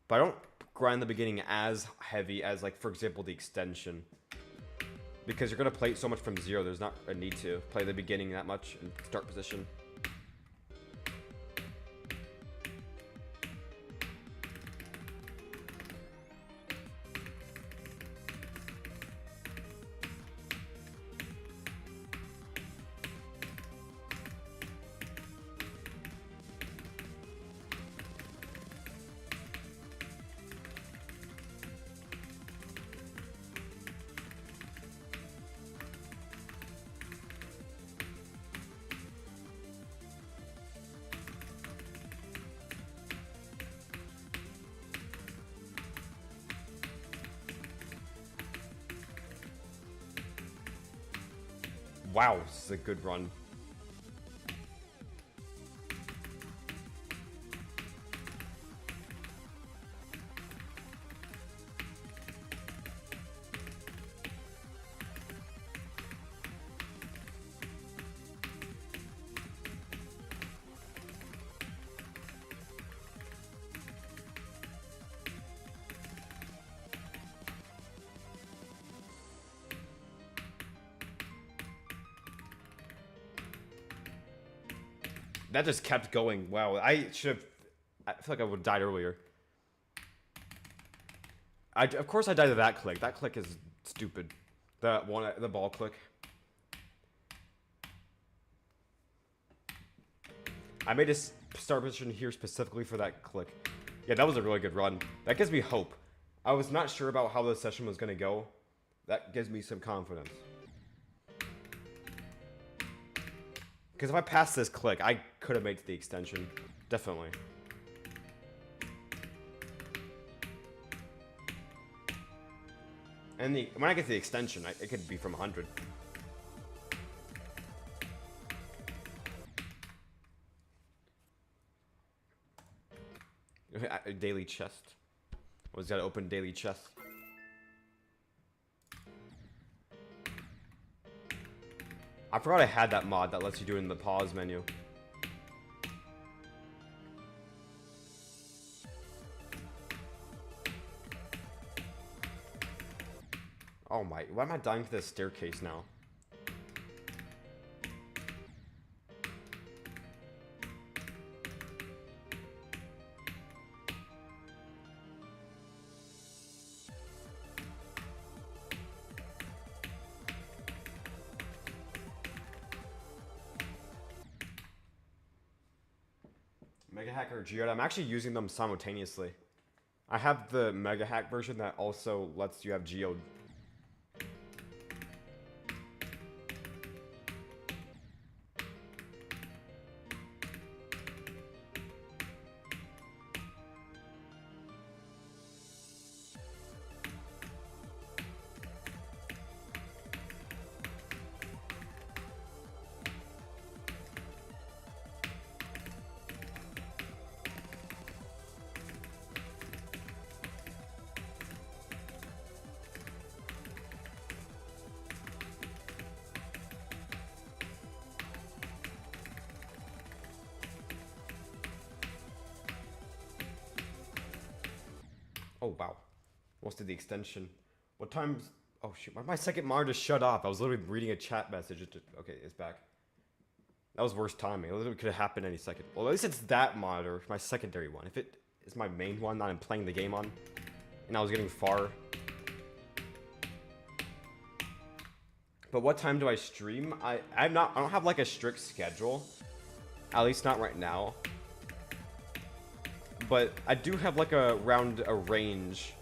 But I don't grind the beginning as heavy as, like, for example, the extension. Because you're going to play it so much from 0, there's not a need to play the beginning that much in start position. Wow, this is a good run. That just kept going. Wow, I should have... I feel like I would have died earlier. Of course I died to that click. That click is stupid. The ball click. I made a start position here specifically for that click. Yeah, that was a really good run. That gives me hope. I was not sure about how the session was going to go. That gives me some confidence. Because if I passed this click, I could have made the extension. Definitely. And when I get to the extension, it could be from 100. Daily chest. Always gotta open daily chest. I forgot I had that mod that lets you do it in the pause menu. Oh my, why am I dying to this staircase now? Mega Hack or Geode, I'm actually using them simultaneously. I have the Mega Hack version that also lets you have Geode. Oh wow, almost did the extension. What time's Oh shoot, my second monitor just shut off. I was literally reading a chat message. Okay, it's back. That was worst timing. It literally could have happened any second. Well, at least it's that monitor, my secondary one. If it is my main one that I'm playing the game on, and I was getting far. But what time do I stream? I don't have like a strict schedule. At least not right now. But I do have like a range.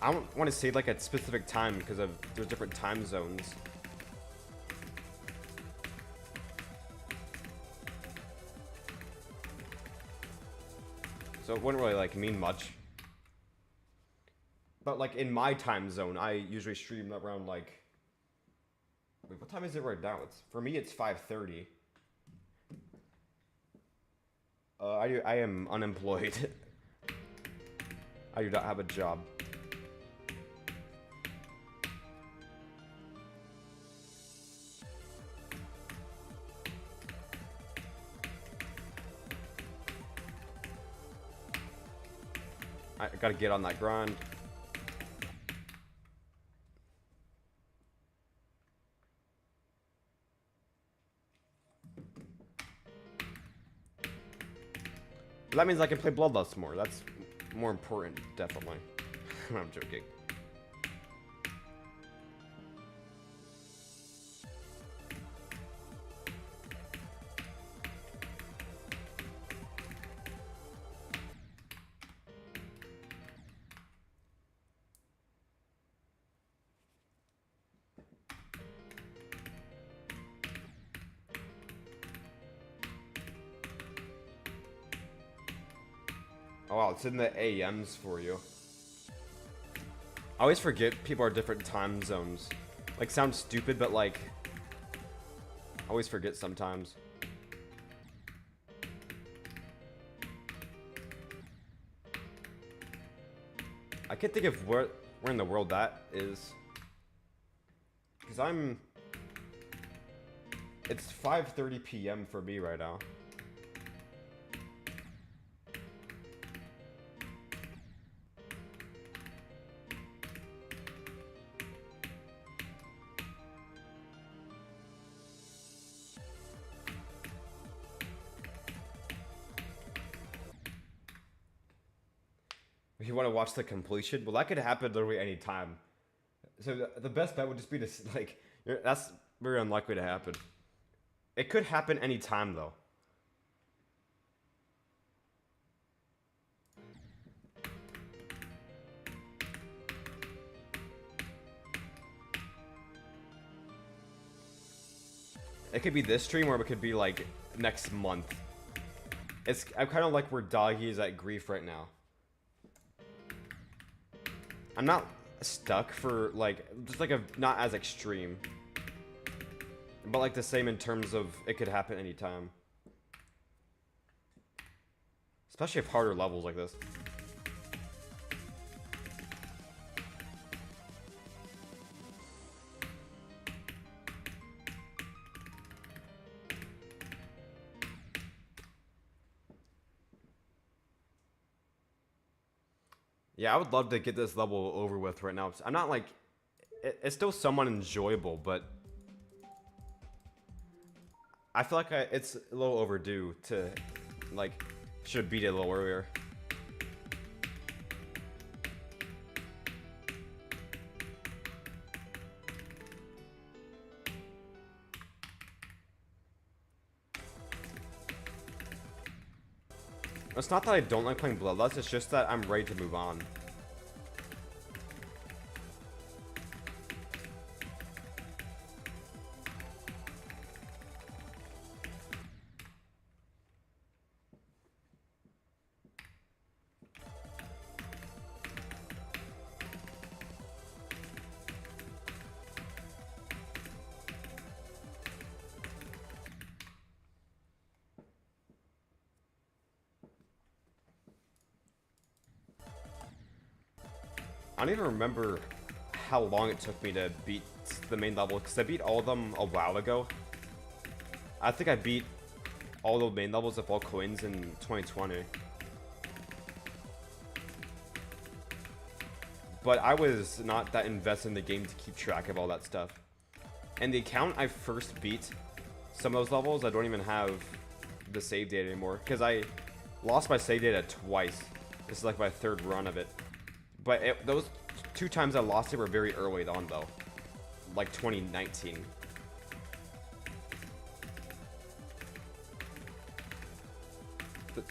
I don't want to say like a specific time because there's different time zones. So it wouldn't really like mean much. But like in my time zone, I usually stream around like, wait, what time is it right now? For me it's 5:30. I am unemployed. I do not have a job. I gotta get on that grind. That means I can play Bloodlust more. That's more important, definitely. I'm joking. Oh wow, it's in the AMs for you. I always forget people are different time zones. Like, sounds stupid, but like, I always forget sometimes. I can't think of where in the world that is. Because it's 5:30 p.m. for me right now. You want to watch the completion? Well, that could happen literally any time. So the best bet would just be to, like, that's very unlikely to happen. It could happen any time, though. It could be this stream, or it could be, like, next month. I'm kind of like where Doggy is at Grief right now. I'm not stuck for, like, just like not as extreme. But like the same in terms of it could happen anytime. Especially if harder levels like this. Yeah, I would love to get this level over with right now. I'm not like... It's still somewhat enjoyable, but... I feel like it's a little overdue to... Like, should have beat it a little earlier. It's not that I don't like playing Bloodlust, it's just that I'm ready to move on. I don't even remember how long it took me to beat the main level, because I beat all of them a while ago. I think I beat all the main levels of all coins in 2020. but I was not that invested in the game to keep track of all that stuff. And the account I first beat, some of those levels, I don't even have the save data anymore, because I lost my save data twice. This is like my third run of it. But those 2 times I lost it were very early on, though. Like 2019.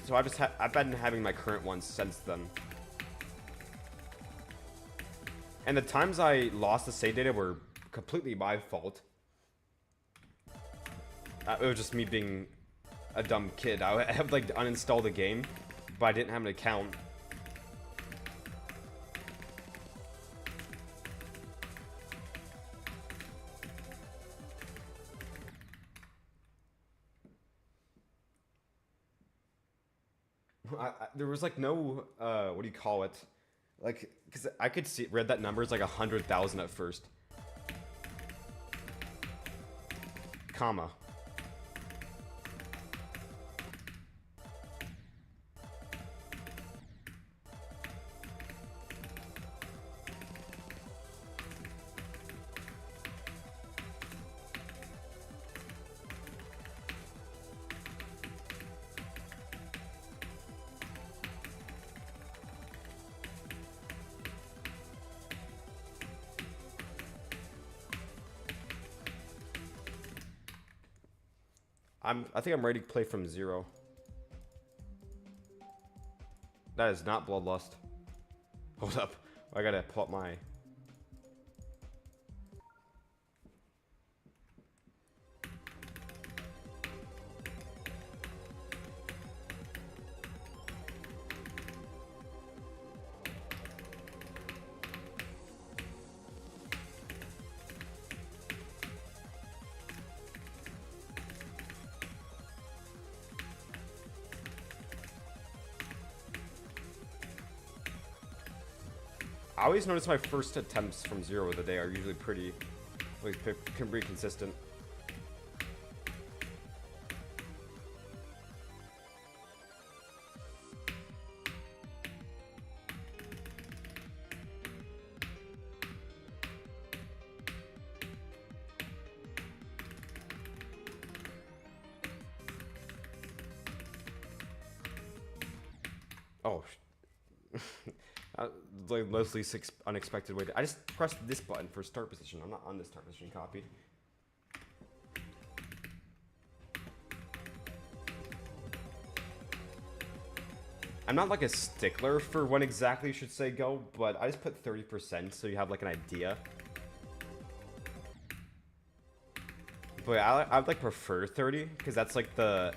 So I've been having my current ones since then. And the times I lost the save data were completely my fault. It was just me being a dumb kid. I have like uninstalled the game, but I didn't have an account. There was like no, what do you call it? Like, because I could read that number is like 100,000 at first. Comma. I think I'm ready to play from 0. That is not Bloodlust. Hold up. I gotta pull up my... I always notice my first attempts from 0 of the day are usually pretty, like, can be consistent. Oh, like mostly unexpected way. I just pressed this button for start position. I'm not on the start position copy. I'm not like a stickler for when exactly you should say go, but I just put 30% so you have like an idea. But I'd like prefer 30 because that's like the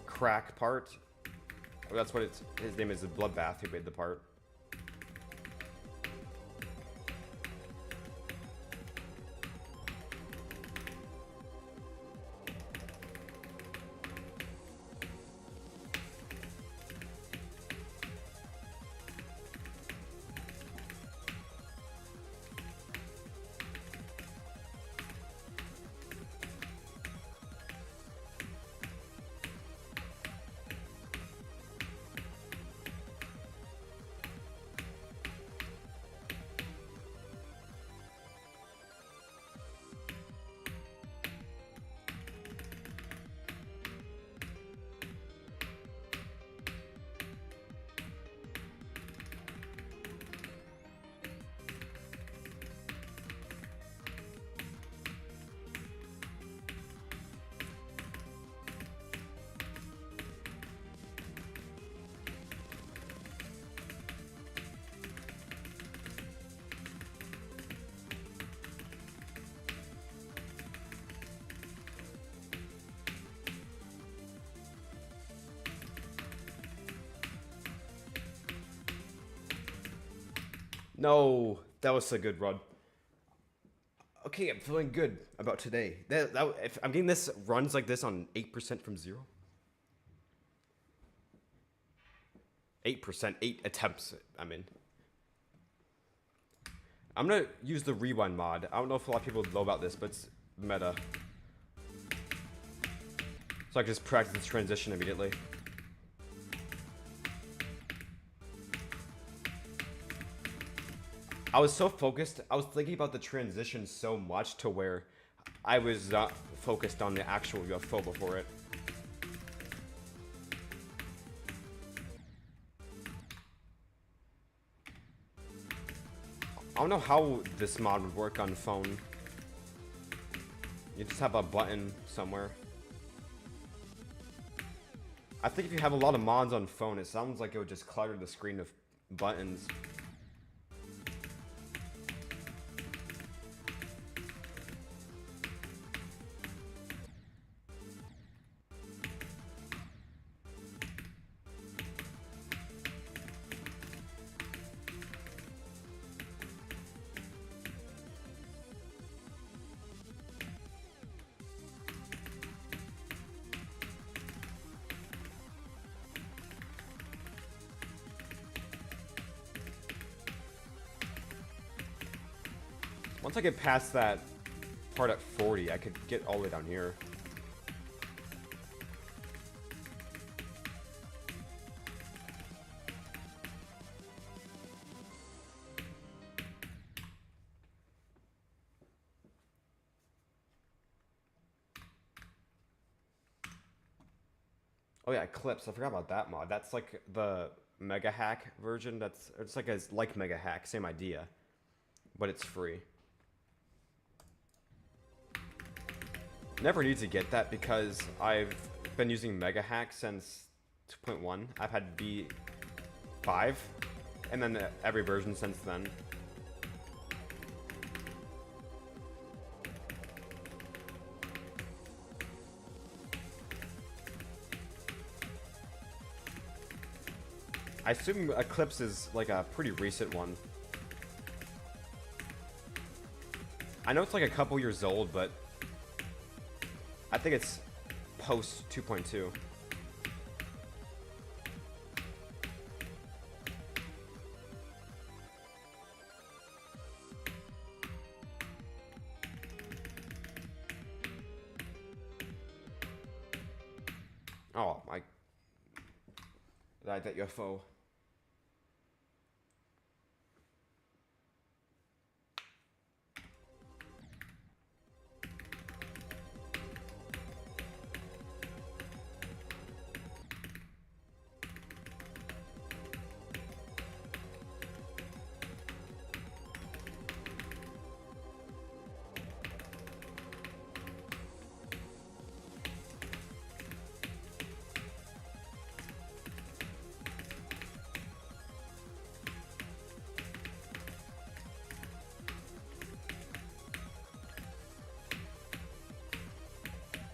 crack part. That's what his name is, Bloodbath, who made the part. No, that was a good run. Okay, I'm feeling good about today. If I'm getting this runs like this on 8% from 0. 8%, 8 attempts, I mean. I'm gonna use the rewind mod. I don't know if a lot of people know about this, but it's meta. So I can just practice the transition immediately. I was so focused. I was thinking about the transition so much to where I was not focused on the actual UFO before it. I don't know how this mod would work on phone. You just have a button somewhere. I think if you have a lot of mods on phone, it sounds like it would just clutter the screen of buttons. Once I get past that part at 40, I could get all the way down here. Oh yeah, Clips. I forgot about that mod. That's like the Mega Hack version. It's like Mega Hack, same idea, but it's free. Never need to get that because I've been using Mega Hack since 2.1. I've had V5, and then every version since then. I assume Eclipse is like a pretty recent one. I know it's like a couple years old, but I think it's post 2.2. Oh, I died that UFO.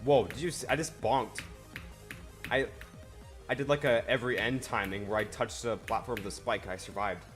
Whoa, did you see? I just bonked. I did like a every end timing where I touched the platform with a spike and I survived.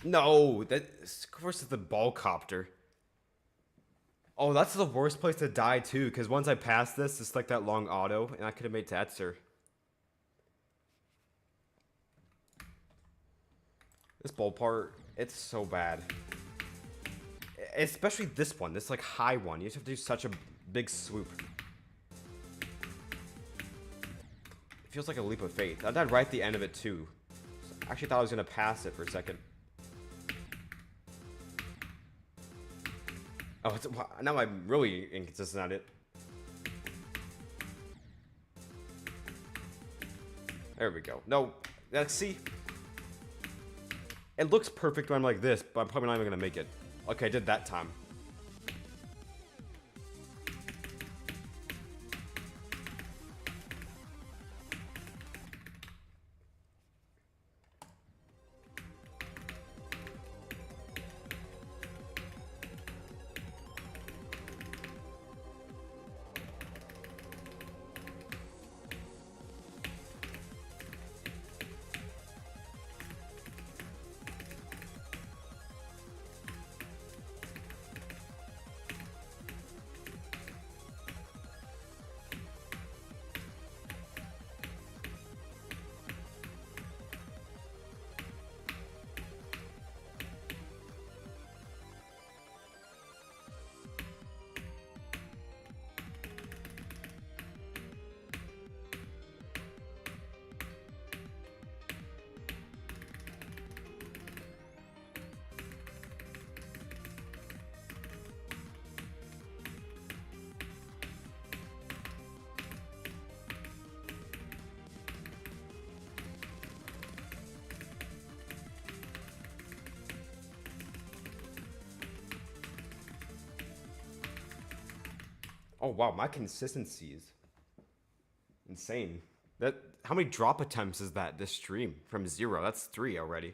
No, that of course is the ball copter. Oh, that's the worst place to die too, because once I pass this, it's like that long auto, and I could have made Tetzer. This ball part, it's so bad. Especially this one, this like high one. You just have to do such a big swoop. It feels like a leap of faith. I died right at the end of it too. I actually thought I was gonna pass it for a second. Oh, now I'm really inconsistent at it. There we go. No, let's see. It looks perfect when I'm like this, but I'm probably not even gonna make it. Okay, I did that time. Oh wow, my consistency is insane. That how many drop attempts is that this stream from 0? That's 3 already.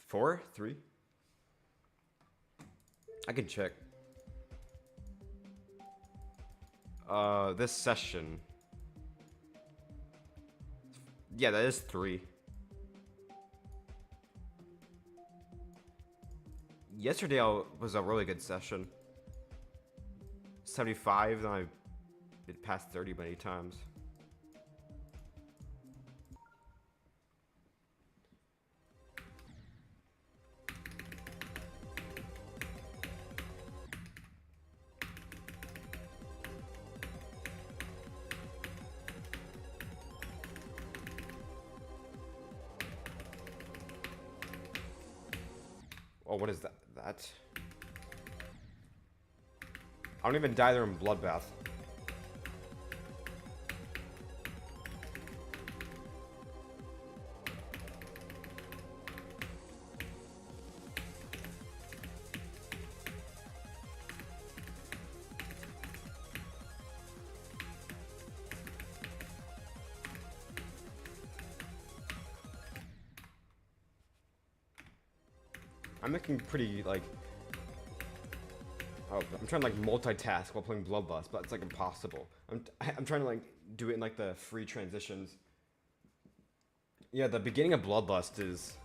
4? 3? I can check. This session. Yeah, that is 3. Yesterday was a really good session. 75, then I did past 30 many times. Oh, what is that? I don't even die there in Bloodbath. I'm making pretty, like... Oh, I'm trying to, like, multitask while playing Bloodlust, but it's, like, impossible. I'm trying to, like, do it in, like, the free transitions. Yeah, the beginning of Bloodlust is...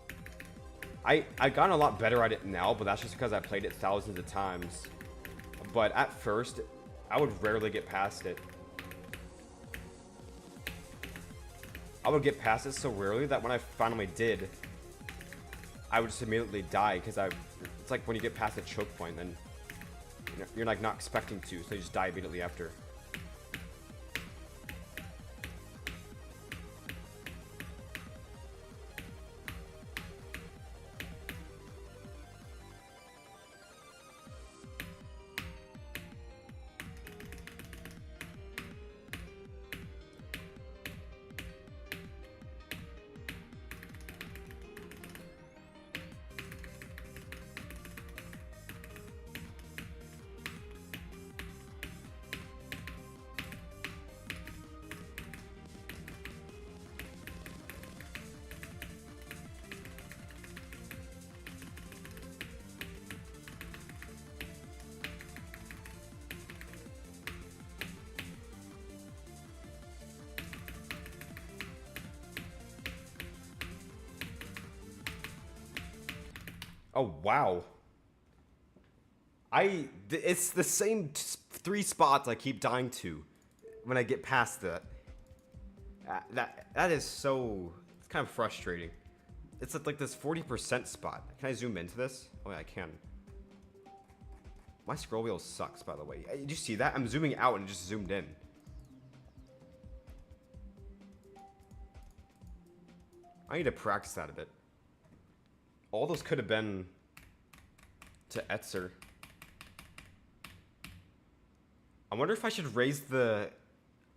I've gotten a lot better at it now, but that's just because I played it thousands of times. But at first, I would rarely get past it. I would get past it so rarely that when I finally did, I would just immediately die, because it's like when you get past a choke point, then you're like not expecting to, so you just die immediately after. Oh, wow. It's the same 3 spots I keep dying to when I get past that. That is so... It's kind of frustrating. It's at like this 40% spot. Can I zoom into this? Oh, yeah, I can. My scroll wheel sucks, by the way. Did you see that? I'm zooming out and it just zoomed in. I need to practice that a bit. All those could have been to Etzer. I wonder if I should raise the...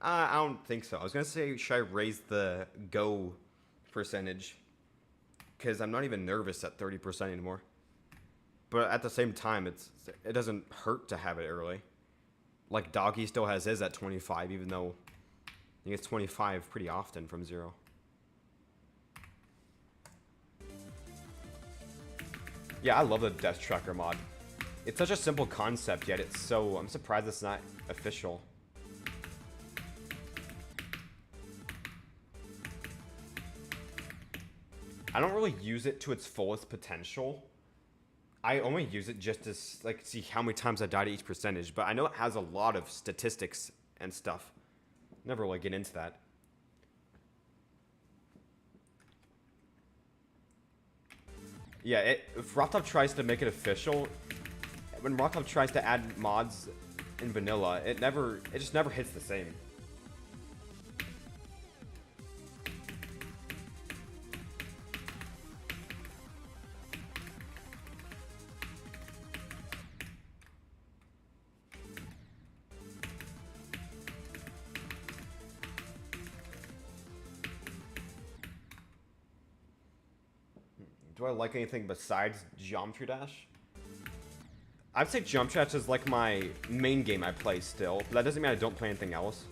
I don't think so. I was going to say, should I raise the go percentage? Because I'm not even nervous at 30% anymore. But at the same time, it doesn't hurt to have it early. Like, Doggy still has his at 25, even though he gets 25 pretty often from 0. Yeah, I love the Death Tracker mod. It's such a simple concept, yet it's so... I'm surprised it's not official. I don't really use it to its fullest potential. I only use it just to, like, see how many times I die to each percentage, but I know it has a lot of statistics and stuff. Never really get into that. Yeah, if Rocktop tries to make it official, when Rocktop tries to add mods in vanilla, it just never hits the same. Do I like anything besides Geometry Dash? I'd say Jump Trash is like my main game I play still, but that doesn't mean I don't play anything else.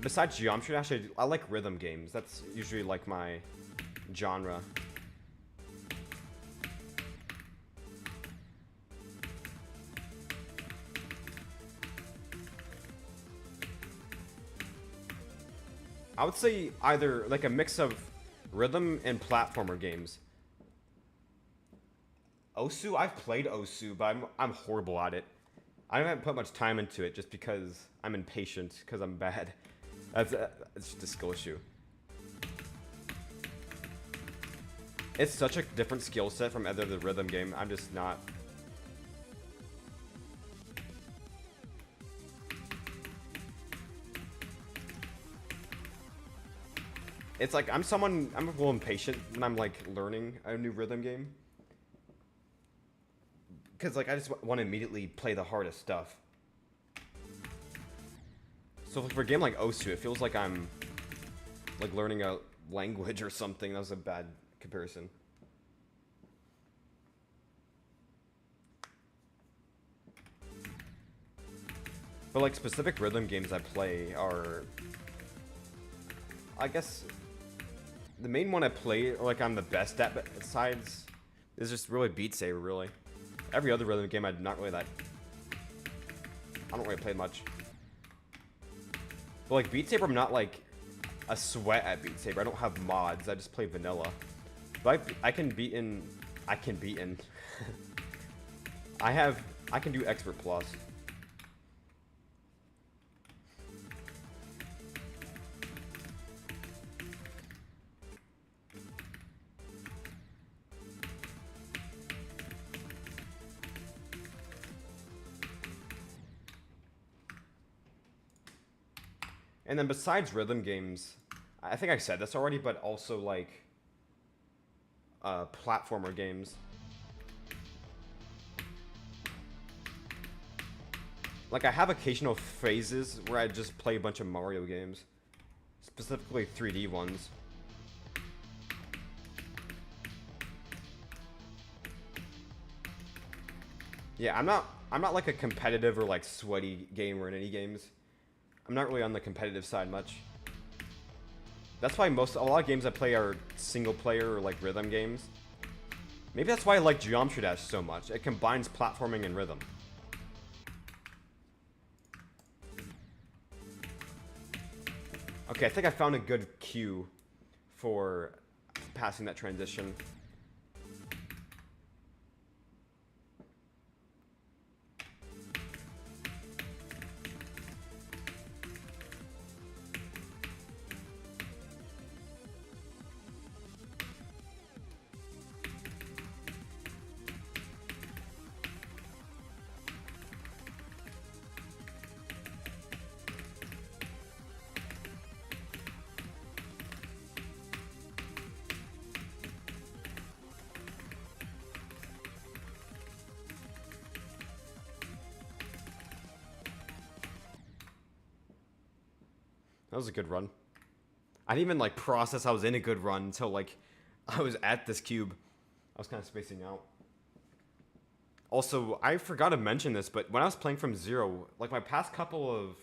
Besides Geometry Dash, I like rhythm games. That's usually like my genre. I would say either like a mix of rhythm and platformer games. Osu, I've played Osu, but I'm horrible at it. I haven't put much time into it just because I'm impatient because I'm bad. It's just a skill issue. It's such a different skill set from other the rhythm game. I'm just not. It's like I'm a little impatient when I'm like learning a new rhythm game. Because like I just want to immediately play the hardest stuff. So for a game like Osu, it feels like I'm like learning a language or something. That was a bad comparison. But like specific rhythm games I play are, I guess, the main one I play, or like I'm the best at besides, is just really Beat Saber, really. Every other rhythm game I'm not really that, I don't really play much. But like Beat Saber, I'm not like a sweat at Beat Saber. I don't have mods, I just play vanilla. But I can beat in, I can do Expert Plus. And then besides rhythm games, I think I said this already, but also like platformer games. Like I have occasional phases where I just play a bunch of Mario games, specifically 3D ones. Yeah, I'm not like a competitive or like sweaty gamer in any games. I'm not really on the competitive side much. That's why a lot of games I play are single player or like rhythm games. Maybe that's why I like Geometry Dash so much. It combines platforming and rhythm. Okay, I think I found a good cue for passing that transition. That was a good run. I didn't even like process I was in a good run until like I was at this cube. I was kind of spacing out. Also, I forgot to mention this, but when I was playing from zero, like my past couple of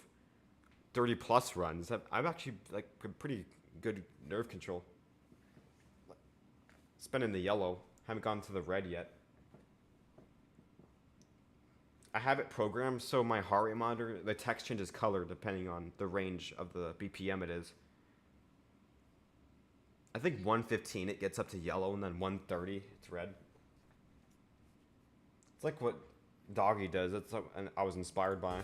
30 plus runs, I've actually like pretty good nerve control. It's been in the yellow. Haven't gone to the red yet. I have it programmed so my heart rate monitor, the text changes color depending on the range of the BPM it is. I think 115 it gets up to yellow, and then 130 it's red. It's like what Doggy does. That's what I was inspired by.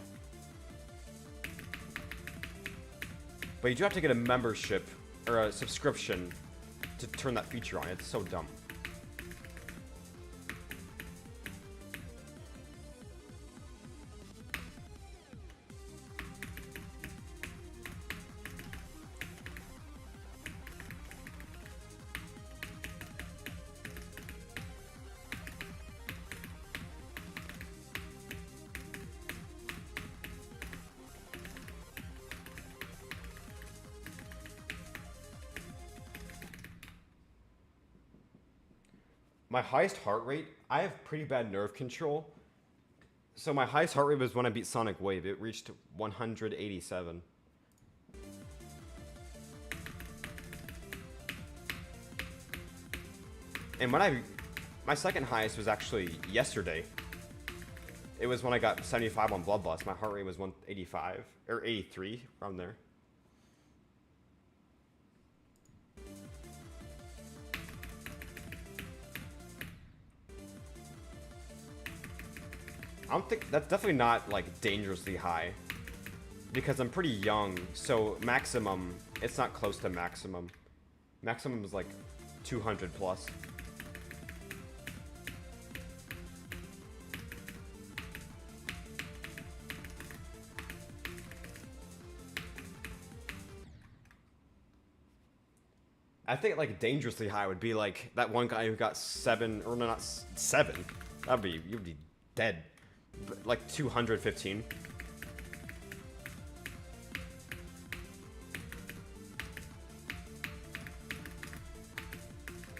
But you do have to get a membership or a subscription to turn that feature on. It's so dumb. My highest heart rate, I have pretty bad nerve control, So my highest heart rate was when I beat Sonic Wave. It reached 187. And my second highest was actually yesterday. It was when I got 75 on Bloodlust. My heart rate was 185 or 83, around there. I don't think that's definitely not like dangerously high because I'm pretty young. So maximum, it's not close to maximum. Maximum is like 200 plus. I think like dangerously high would be like that one guy who got 7, or no, not 7. You'd be dead. But like 215.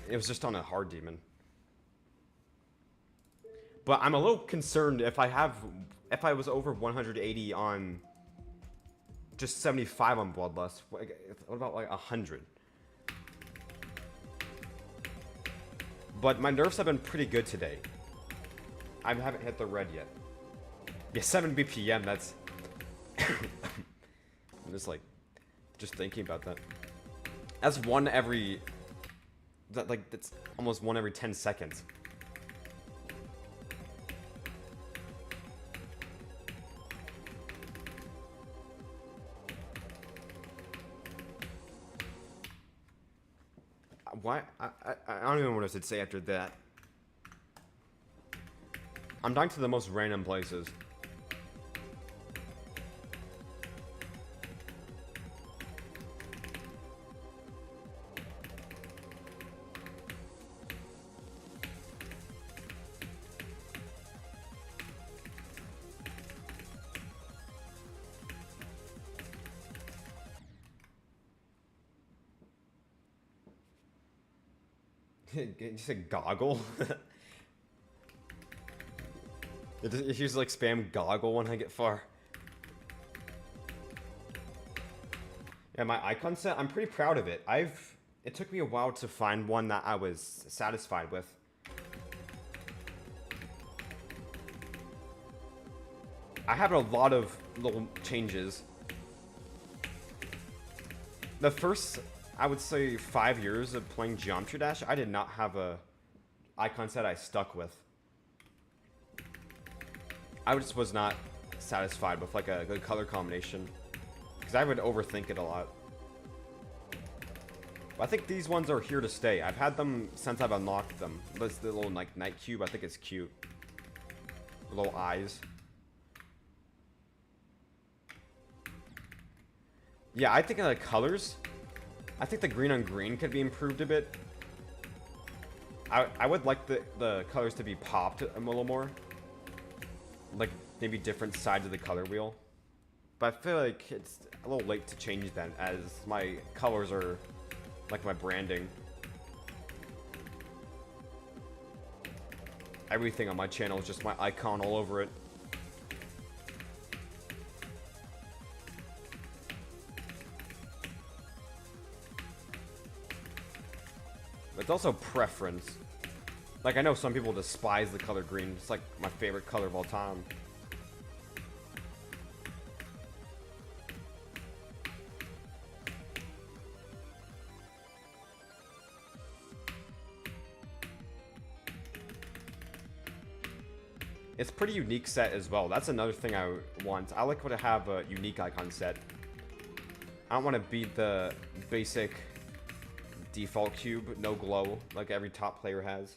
It was just on a hard demon. But I'm a little concerned if I was over 180 on just 75 on Bloodlust. What about like 100? But my nerfs have been pretty good today. I haven't hit the red yet. Yeah, 7 BPM, that's... I'm just thinking about that. That's one every... That's almost one every 10 seconds. Why? I don't even know what to say after that. I'm dying to the most random places. You said goggle? It usually like spam goggle when I get far. Yeah, my icon set, I'm pretty proud of it. It took me a while to find one that I was satisfied with. I had a lot of little changes. The first, I would say, 5 years of playing Geometry Dash, I did not have a icon set I stuck with. I just was not satisfied with like a good color combination because I would overthink it a lot. But I think these ones are here to stay. I've had them since I've unlocked them. This the little like night cube, I think it's cute. The little eyes. Yeah, I think the colors. I think the green on green could be improved a bit. I would like the colors to be popped a little more. Like maybe different sides of the color wheel. But I feel like it's a little late to change that as my colors are like my branding. Everything on my channel is just my icon all over it. It's also preference. Like, I know some people despise the color green. It's like my favorite color of all time. It's pretty unique set as well. That's another thing I want. I like to have a unique icon set. I don't want to beat the basic default cube, no glow, like every top player has.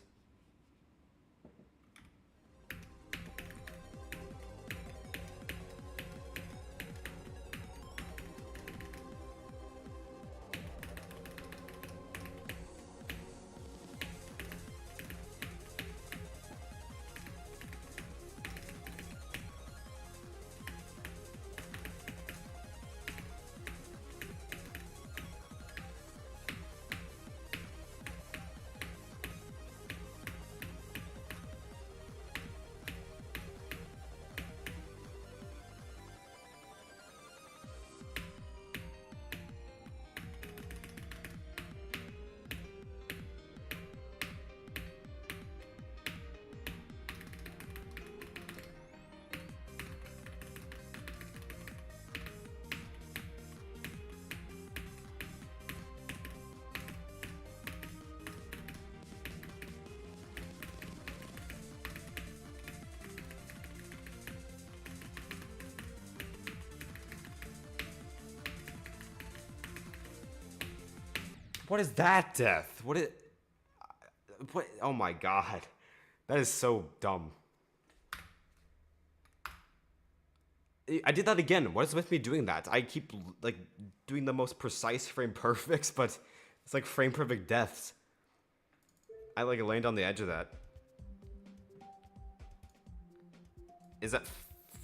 What is that death? What? Oh my god. That is so dumb. I did that again. What is with me doing that? I keep, like, doing the most precise frame perfects, but it's like frame perfect deaths. I, like, land on the edge of that. Is that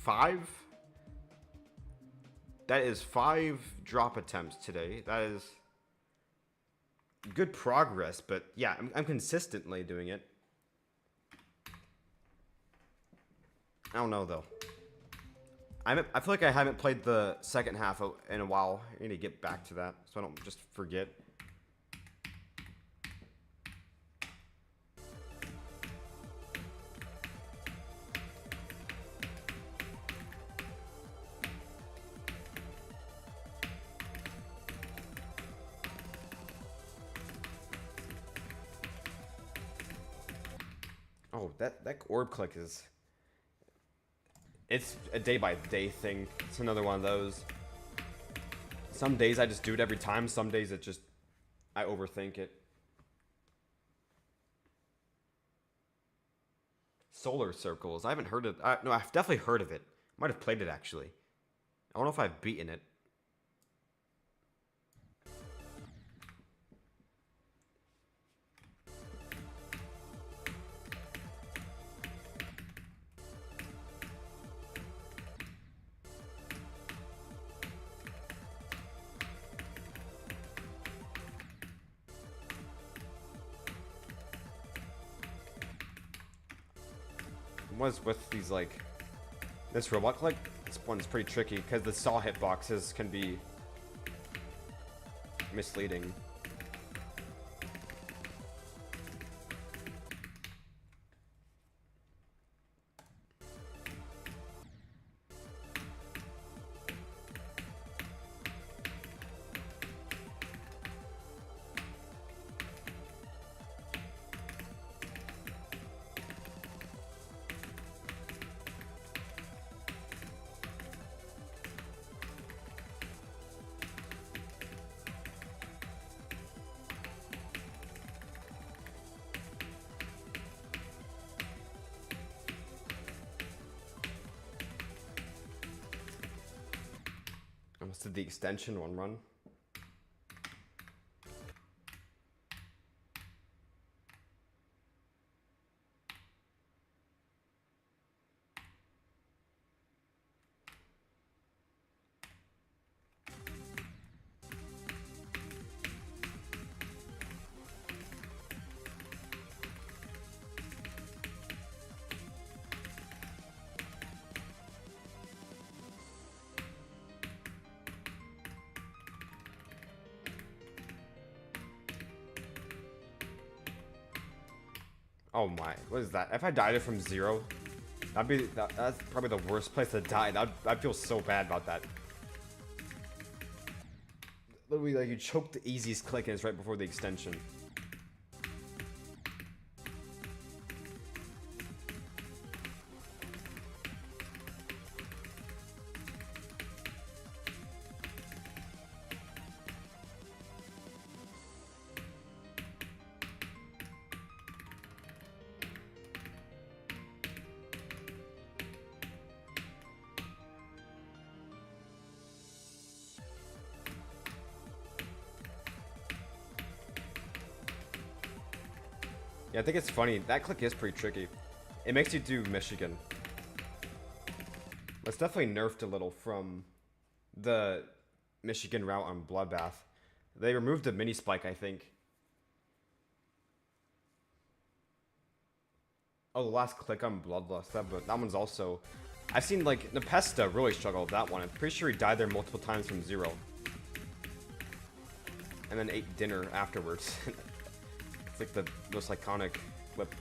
5? That is 5 drop attempts today. That is good progress, but yeah, I'm consistently doing it. I don't know, though. I feel like I haven't played the second half in a while. I need to get back to that so I don't just forget. Oh, that orb click is... It's a day-by-day thing. It's another one of those. Some days I just do it every time. Some days it just... I overthink it. Solar circles. I haven't heard of... no, I've definitely heard of it. Might have played it, actually. I don't know if I've beaten it. Was with these, like, this robot click, this one's pretty tricky because the saw hitboxes can be misleading. I almost did the extension one run. Oh my, what is that? If I died from 0, that's probably the worst place to die. I'd feel so bad about that. Literally, like, you choke the easiest click and it's right before the extension. Yeah, I think it's funny. That click is pretty tricky. It makes you do Michigan. It's definitely nerfed a little from the Michigan route on Bloodbath. They removed the mini spike, I think. Oh, the last click on Bloodlust. That one's also... I've seen, like, Nepesta really struggle with that one. I'm pretty sure he died there multiple times from 0. And then ate dinner afterwards. It's like the most iconic clip.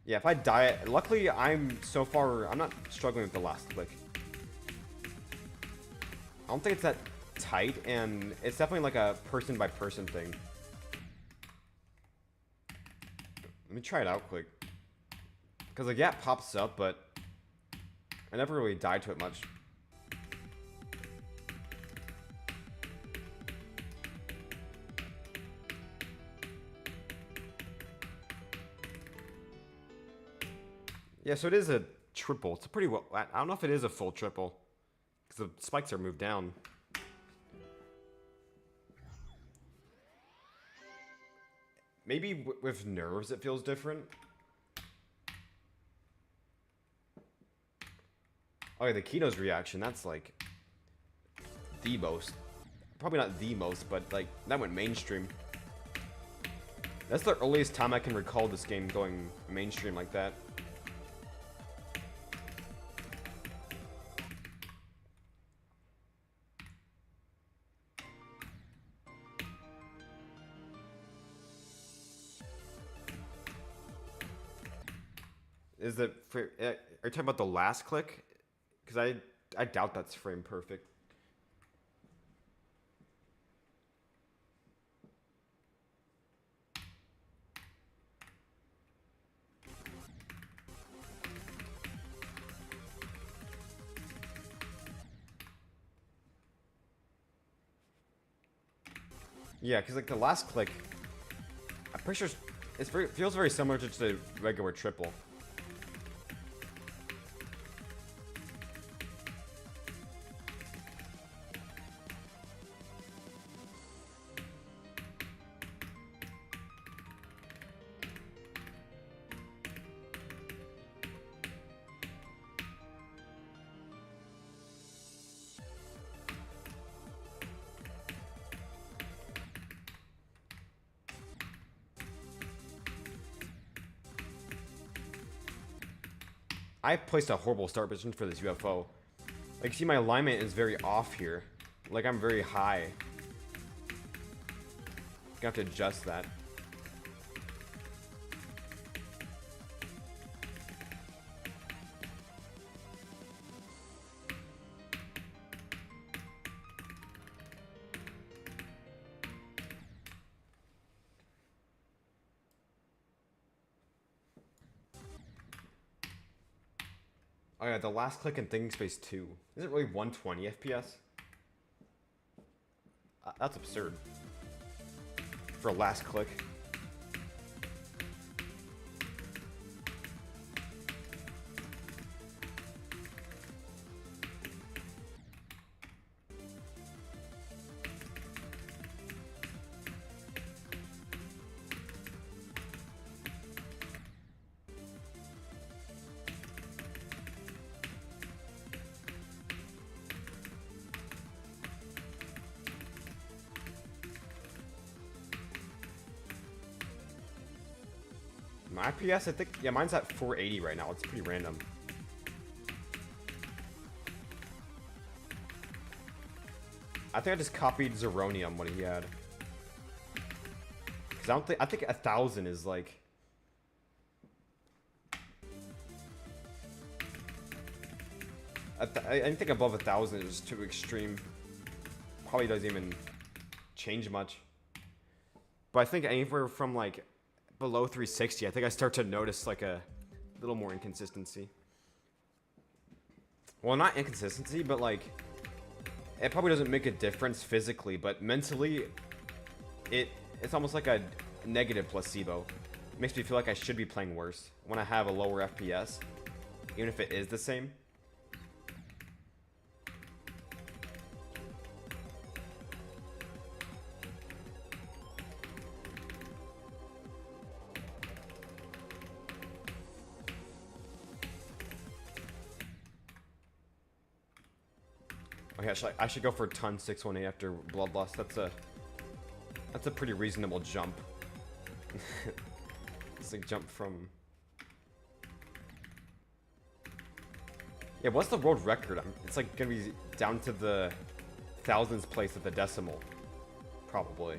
Yeah, if I die, luckily I'm not struggling with the last click. I don't think it's that tight, and it's definitely like a person by person thing. Let me try it out quick. Because like, yeah, it pops up, but I never really died to it much. Yeah, so it is a triple. It's a pretty well... I don't know if it is a full triple. Because the spikes are moved down. Maybe with nerves it feels different. Oh yeah, the Kino's reaction, that's like... the most. Probably not the most, but like, that went mainstream. That's the earliest time I can recall this game going mainstream like that. Is it... Are you talking about the last click? Because I doubt that's frame perfect. Yeah, because like the last click, I'm pretty sure it feels very similar to just a regular triple. I placed a horrible start position for this UFO. Like, see, my alignment is very off here. Like, I'm very high. Gonna have to adjust that. Oh yeah, the last click in Thinking Space 2. Is it really 120 FPS? That's absurd. For a last click. My FPS, I think, yeah, mine's at 480 right now. It's pretty random. I think I just copied Zeronium, what he had. Because I think 1,000 is like... I think above 1,000 is too extreme. Probably doesn't even change much. But I think anywhere from like below 360, I think I start to notice like a little more inconsistency. Well, not inconsistency, but like it probably doesn't make a difference physically, but mentally it's almost like a negative placebo. It makes me feel like I should be playing worse when I have a lower FPS, even if it is the same. Okay, I should go for ton 618 after Bloodlust. That's a pretty reasonable jump. It's like jump from... Yeah, what's the world record? It's like gonna be down to the thousandth place of the decimal, probably.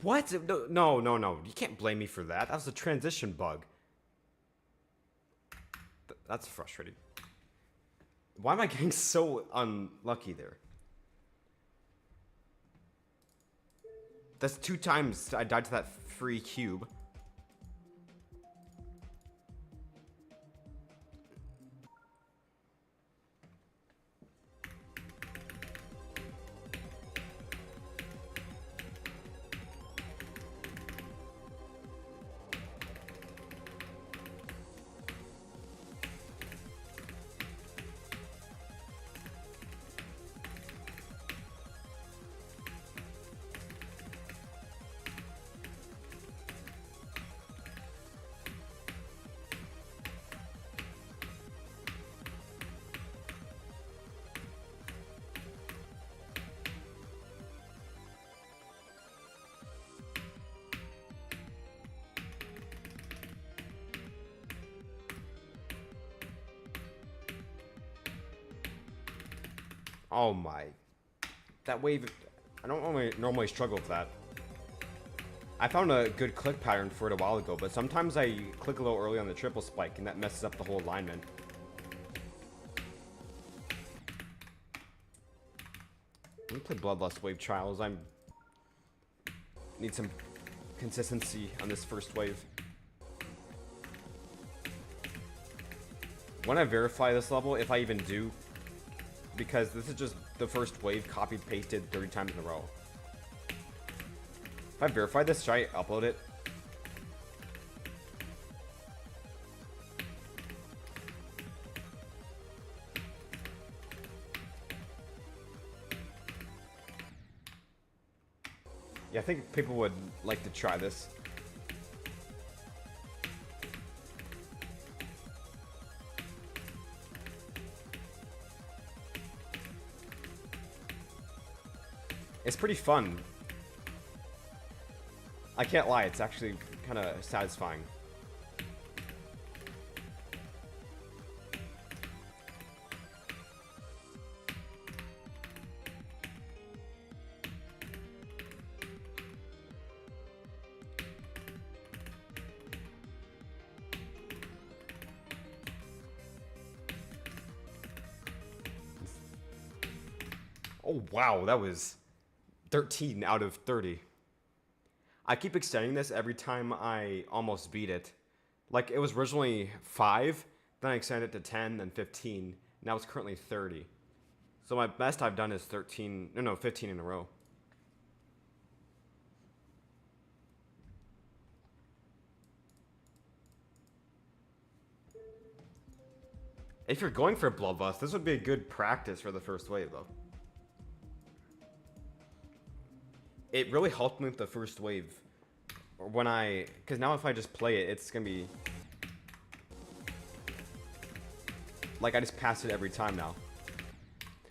What? No, no, no. You can't blame me for that. That was a transition bug. That's frustrating. Why am I getting so unlucky there? That's 2 times I died to that free cube. Oh my. That wave, I don't normally struggle with that. I found a good click pattern for it a while ago, but sometimes I click a little early on the triple spike and that messes up the whole alignment. Let me play Bloodlust Wave Trials. I need some consistency on this first wave. When I verify this level, if I even do, because this is just the first wave copied pasted 30 times in a row. If I verify this, should I upload it? Yeah, I think people would like to try this. It's pretty fun. I can't lie, it's actually kind of satisfying. Oh wow, that was 13 out of 30. I keep extending this every time I almost beat it. Like, it was originally 5, then I extended it to 10, then 15. Now it's currently 30. So my best I've done is 13, no, 15 in a row. If you're going for Bloodlust, this would be a good practice for the first wave, though. It really helped me with the first wave. When because now if I just play it, it's gonna be like I just pass it every time now.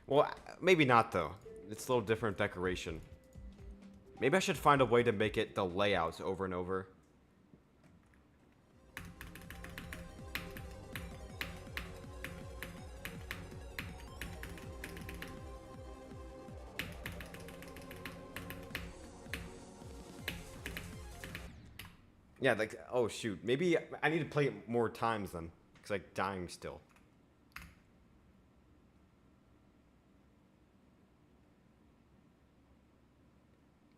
Well, maybe not though. It's a little different decoration. Maybe I should find a way to make it the layouts over and over. Yeah, like, oh shoot. Maybe I need to play it more times then. Because I'm dying still.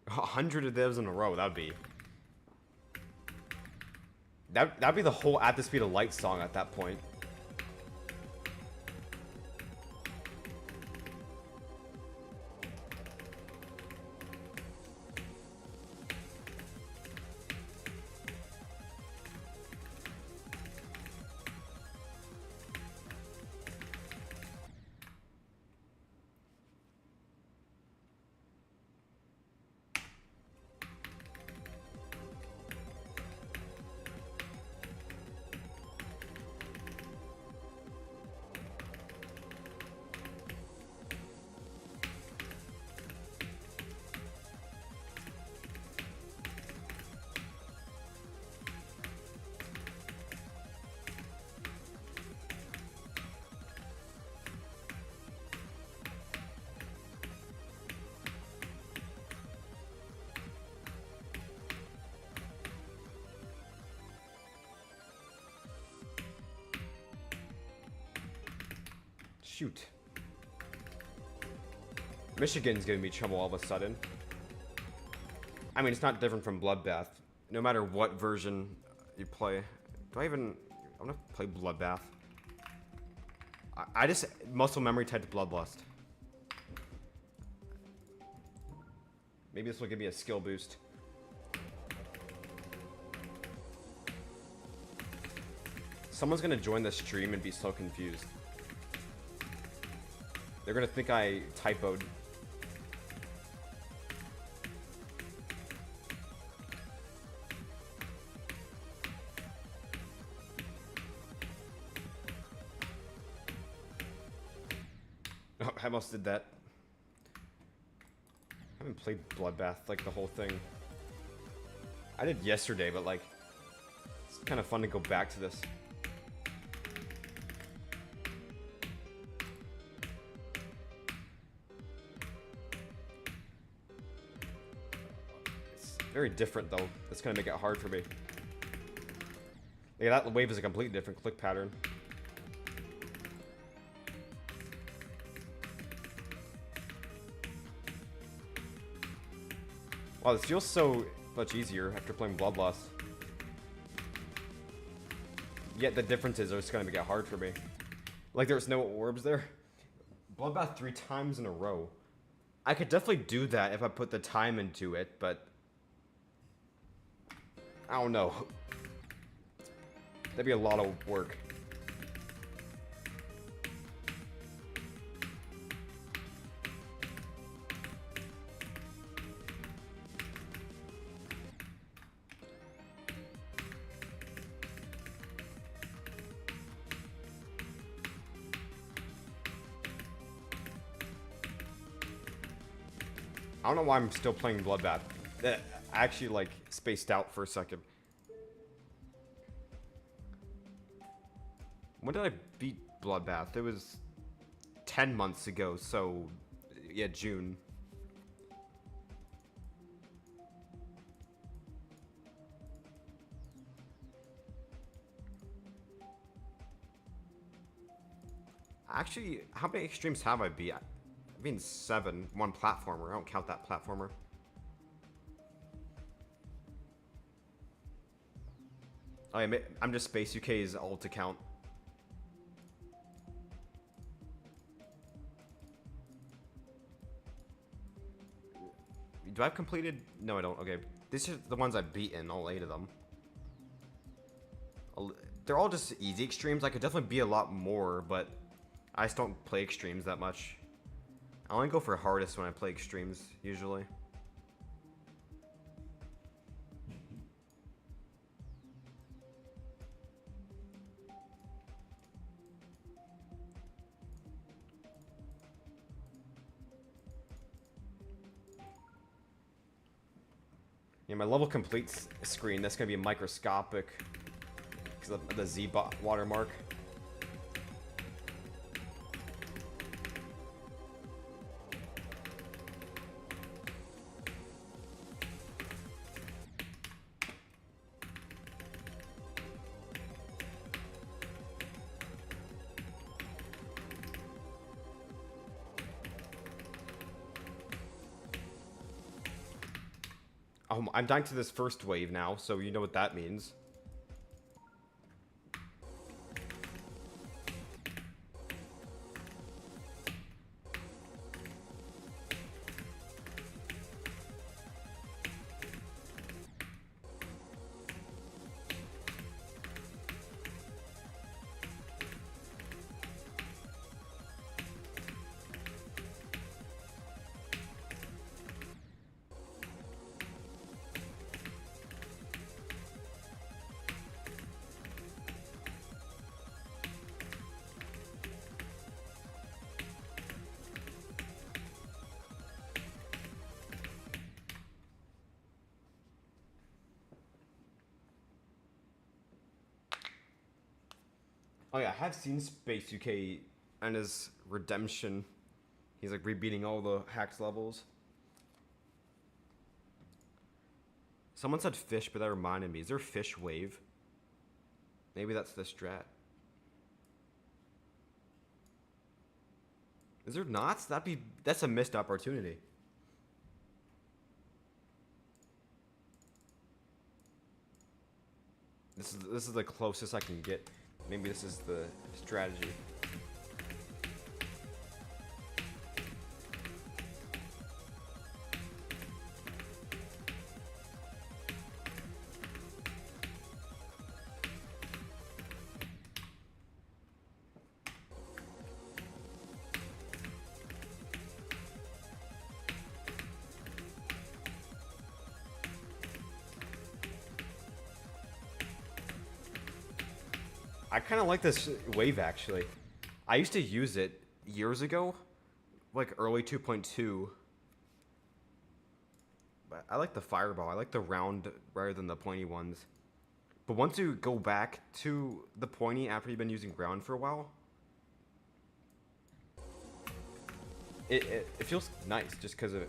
A 100 of those in a row, that'd be... That'd be the whole At the Speed of Light song at that point. Shoot. Michigan's giving me trouble all of a sudden. I mean, it's not different from Bloodbath. No matter what version you play. Do I even... I want to play Bloodbath. I just muscle memory typed Bloodlust. Maybe this will give me a skill boost. Someone's gonna join the stream and be so confused. They're gonna think I typoed. Oh, I almost did that. I haven't played Bloodbath, like, the whole thing. I did yesterday, but, like, it's kind of fun to go back to this. It's very different, though. It's gonna make it hard for me. Yeah, that wave is a completely different click pattern. Wow, this feels so much easier after playing Bloodlust. Yet the difference is it's gonna make it hard for me. Like, there's no orbs there. Bloodbath 3 times in a row. I could definitely do that if I put the time into it, but... I don't know. That'd be a lot of work. I don't know why I'm still playing Bloodbath. I actually, like, spaced out for a second. When did I beat Bloodbath? It was 10 months ago, so... yeah, June. Actually, how many extremes have I beat? I mean 7, one platformer. I don't count that platformer. Oh, yeah, I'm just Space UK's alt account. Do I have completed? No, I don't. Okay. These are the ones I've beaten, all 8 of them. They're all just easy extremes. I could definitely be a lot more, but I just don't play extremes that much. I only go for hardest when I play extremes, usually. Yeah, my level complete screen, that's gonna be microscopic because of the Z watermark. I'm dying to this first wave now, so you know what that means. Oh yeah, I have seen Space UK and his redemption. He's like rebeating all the hacked levels. Someone said fish, but that reminded me. Is there fish wave? Maybe that's the strat. Is there not? That's a missed opportunity. This is the closest I can get. Maybe this is the strategy. I kind of like this wave, actually. I used to use it years ago, like early 2.2. But I like the fireball. I like the round rather than the pointy ones. But once you go back to the pointy after you've been using round for a while, it feels nice just because of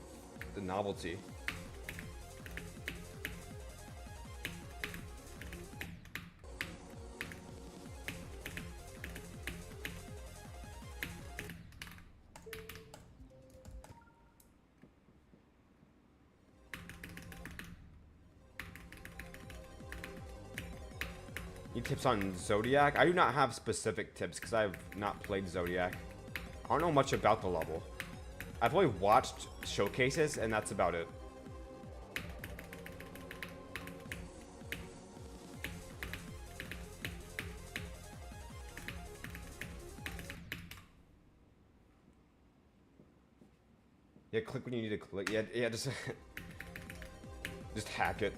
the novelty. Need tips on Zodiac? I do not have specific tips because I have not played Zodiac. I don't know much about the level. I've only watched showcases and that's about it. Yeah, click when you need to click. Yeah, just just hack it.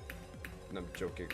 And I'm joking.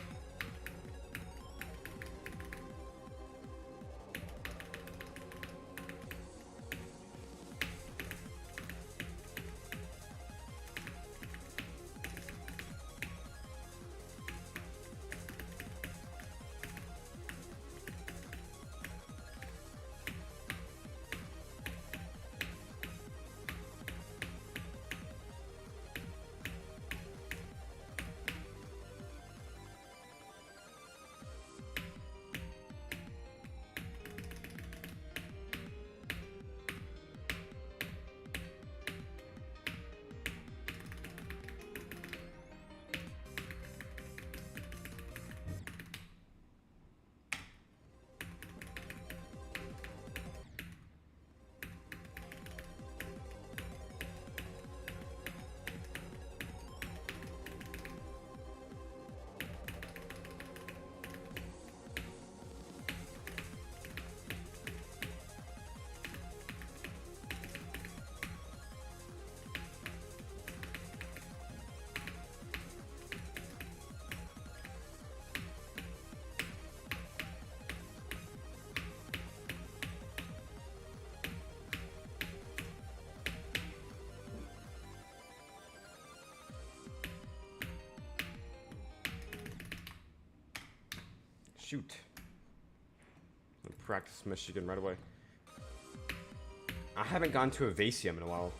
Shoot. Practice Michigan right away. I haven't gone to a Vasium in a while.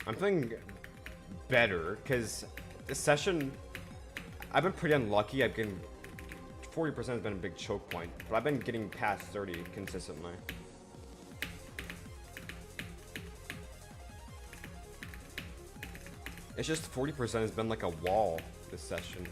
I'm feeling better because this session, I've been pretty unlucky. I've been 40% has been a big choke point, but I've been getting past 30 consistently. It's just 40% has been like a wall this session.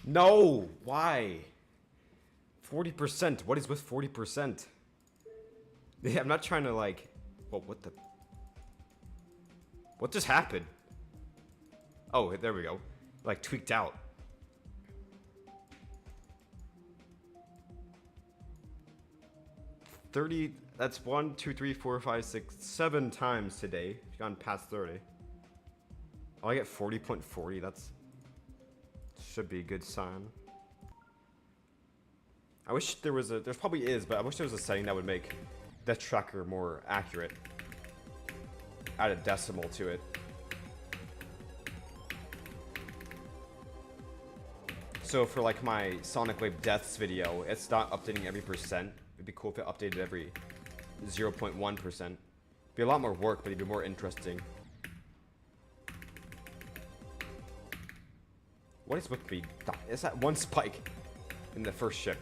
No! Why? 40%. What is with 40%? Yeah, I'm not trying to like... Well, what the... What just happened? Oh, there we go. Like, tweaked out. That's 1, 2, 3, 4, 5, 6, 7 times today. I've gone past 30. Oh, I get 40.40. That's... Should be a good sign. I wish there was a... There probably is, but I wish there was a setting that would make Death Tracker more accurate. Add a decimal to it. So for like my Sonic Wave Deaths video, it's not updating every percent. It'd be cool if it updated every 0.1%. Be a lot more work, but it'd be more interesting. What is with me? Is that one spike in the first ship?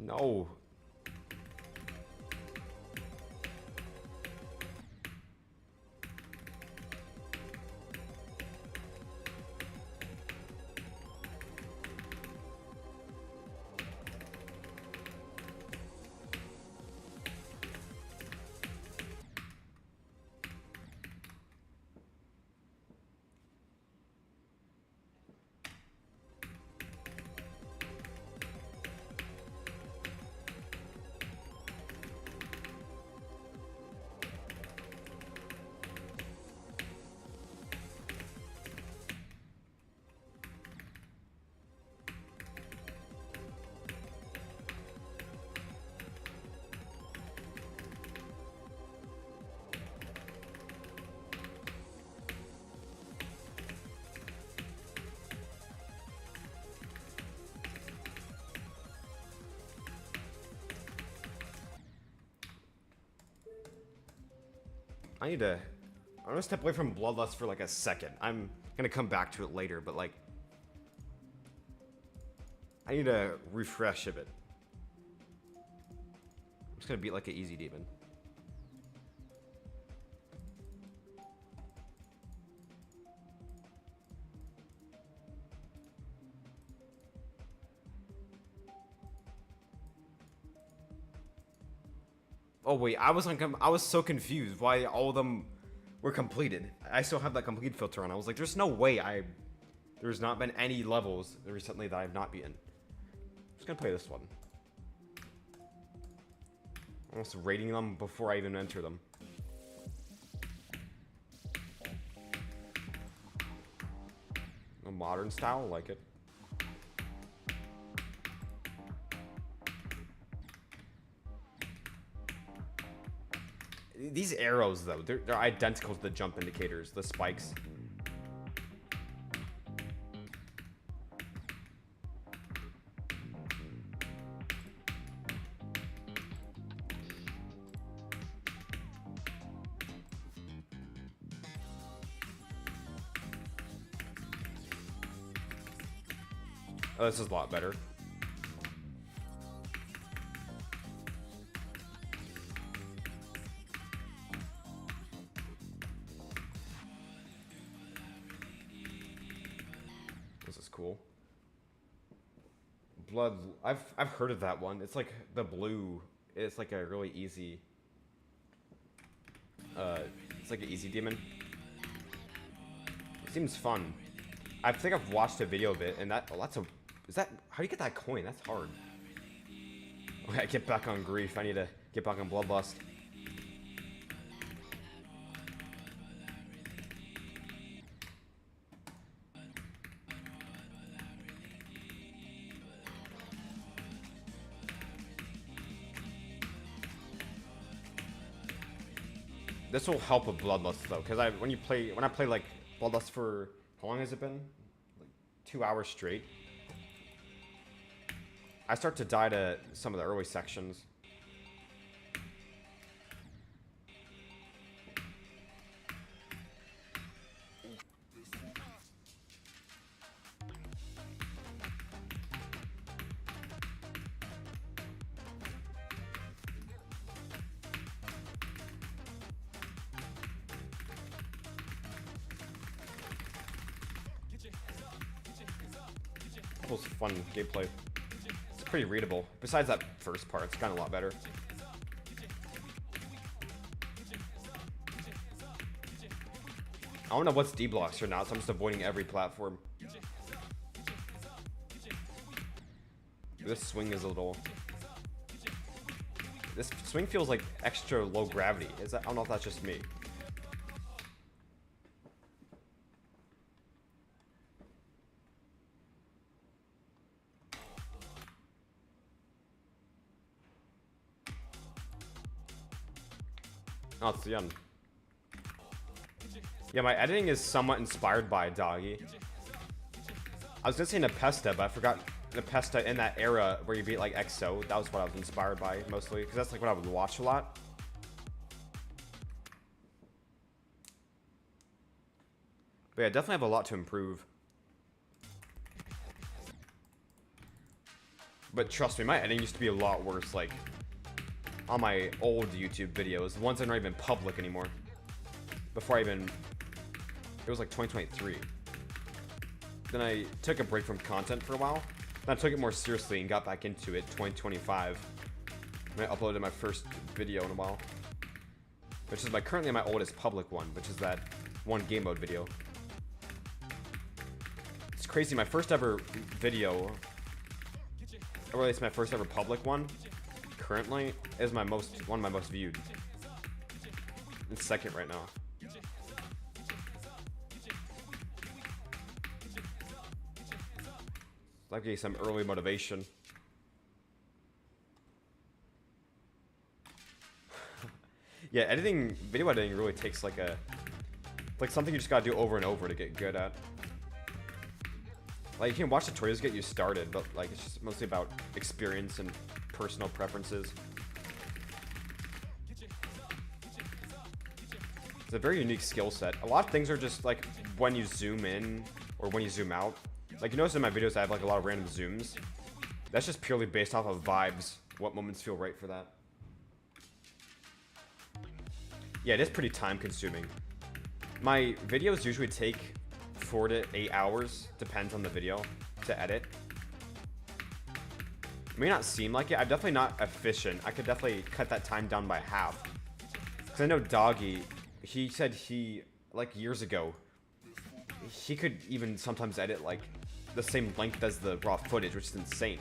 No. I'm gonna step away from Bloodlust for like a second. I'm gonna come back to it later, but like... I need to refresh a bit. I'm just gonna beat like an easy demon. Oh wait, I was so confused why all of them were completed. I still have that complete filter on. I was like, there's no way there's not been any levels recently that I've not beaten. I'm just gonna play this one. Almost rating them before I even enter them. A modern style, I like it. These arrows, though, they're identical to the jump indicators, the spikes. Oh, this is a lot better. This is cool. I've heard of that one. It's like the blue. It's like a really easy. It's like an easy demon. It seems fun. I think I've watched a video of it, and that's a. Is that how do you get that coin? That's hard. Okay, get back on grief. I need to get back on Bloodlust. This will help with Bloodlust though, because when I play like Bloodlust for how long has it been? Like 2 hours straight. I start to die to some of the early sections. It was fun gameplay. It's pretty readable. Besides that first part, it's gotten a lot better. I don't know what's D-blocks or not, so I'm just avoiding every platform. This swing is a little... This swing feels like extra low gravity. Is that? I don't know if that's just me. Oh, it's the end. Yeah, my editing is somewhat inspired by Doggy. I was gonna say Nepesta, but I forgot Nepesta in that era where you beat like XO. That was what I was inspired by mostly, because that's like what I would watch a lot. But yeah, definitely have a lot to improve. But trust me, my editing used to be a lot worse, like on my old YouTube videos, the ones that aren't even public anymore. Before I even... It was like 2023. Then I took a break from content for a while. Then I took it more seriously and got back into it 2025. And I uploaded my first video in a while. Which is currently my oldest public one, which is that one game mode video. It's crazy, my first ever video, or at least my first ever public one, currently is one of my most viewed. It's second right now. That gave some early motivation. Yeah, video editing really takes like something you just gotta do over and over to get good at. Like, you can watch tutorials to get you started, but like it's just mostly about experience and personal preferences. It's a very unique skill set. A lot of things are just like when you zoom in or when you zoom out. Like, you notice in my videos I have like a lot of random zooms. That's just purely based off of vibes. What moments feel right for that. Yeah, it is pretty time consuming. My videos usually take 4 to 8 hours, depends on the video, to edit. It may not seem like it. I'm definitely not efficient. I could definitely cut that time down by half. Because I know Doggy, he said like years ago, he could even sometimes edit like the same length as the raw footage, which is insane.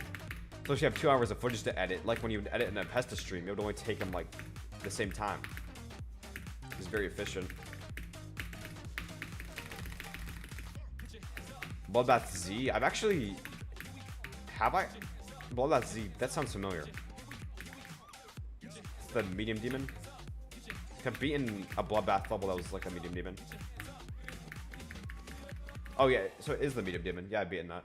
So if you have 2 hours of footage to edit, like when you would edit in a Pesta stream, it would only take him like the same time. He's very efficient. Bloodbath Z, Bloodbath Z, that sounds familiar. It's the medium demon. I've beaten a Bloodbath level that was like a medium demon. Oh yeah, so it is the medium demon. Yeah, I've beaten that.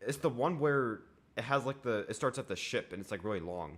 It's the one where it has like it starts at the ship and it's like really long.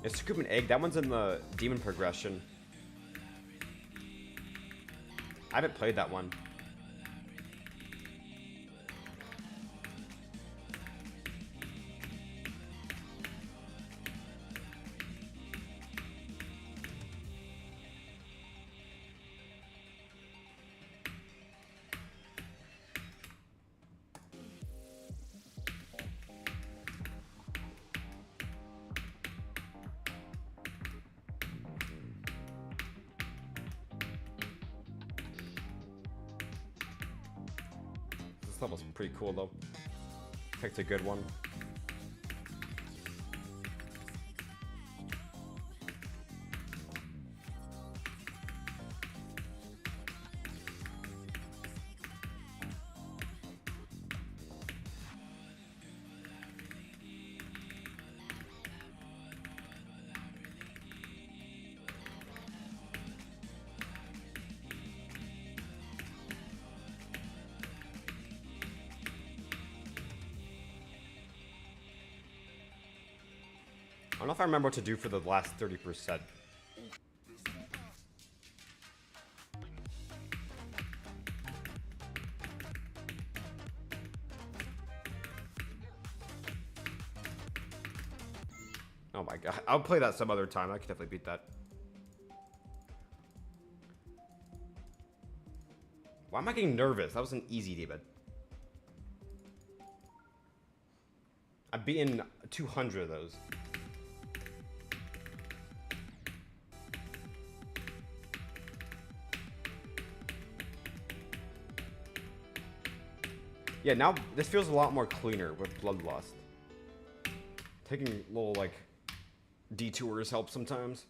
It's Scoop and Egg. That one's in the demon progression. I haven't played that one. This level's pretty cool though. Picked a good one. I don't know if I remember what to do for the last 30%. Oh my god. I'll play that some other time. I could definitely beat that. Why am I getting nervous? That was an easy demon. I've beaten 200 of those. Yeah, now this feels a lot more cleaner with Bloodlust. Taking little, like, detours help sometimes.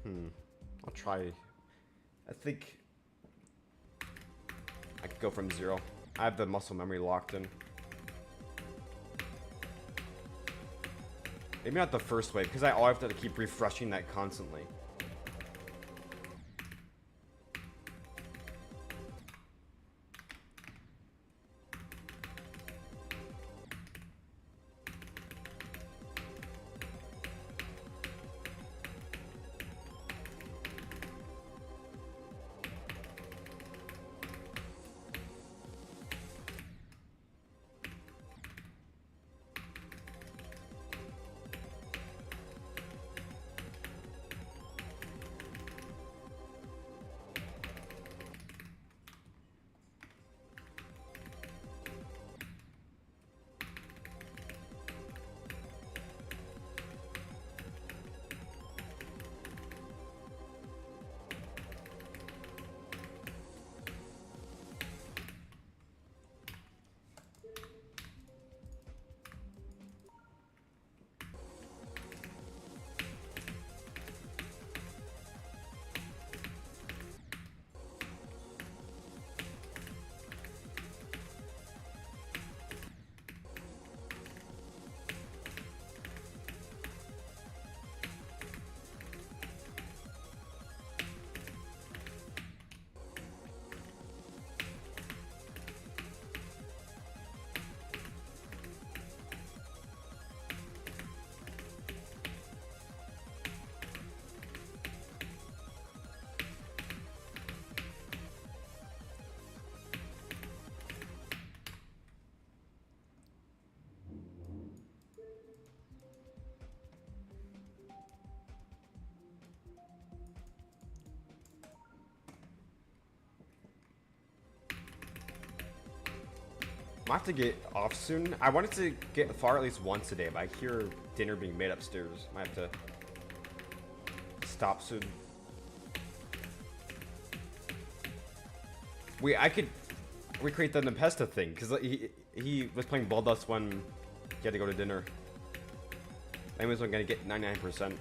I'll try. I think I could go from 0. I have the muscle memory locked in. Maybe not the first wave, because I always have to keep refreshing that constantly. I have to get off soon. I wanted to get far at least once a day, but I hear dinner being made upstairs. Might have to stop soon. I could recreate the Nepesta thing, because he was playing Bloodlust when he had to go to dinner. I was gonna get 99%.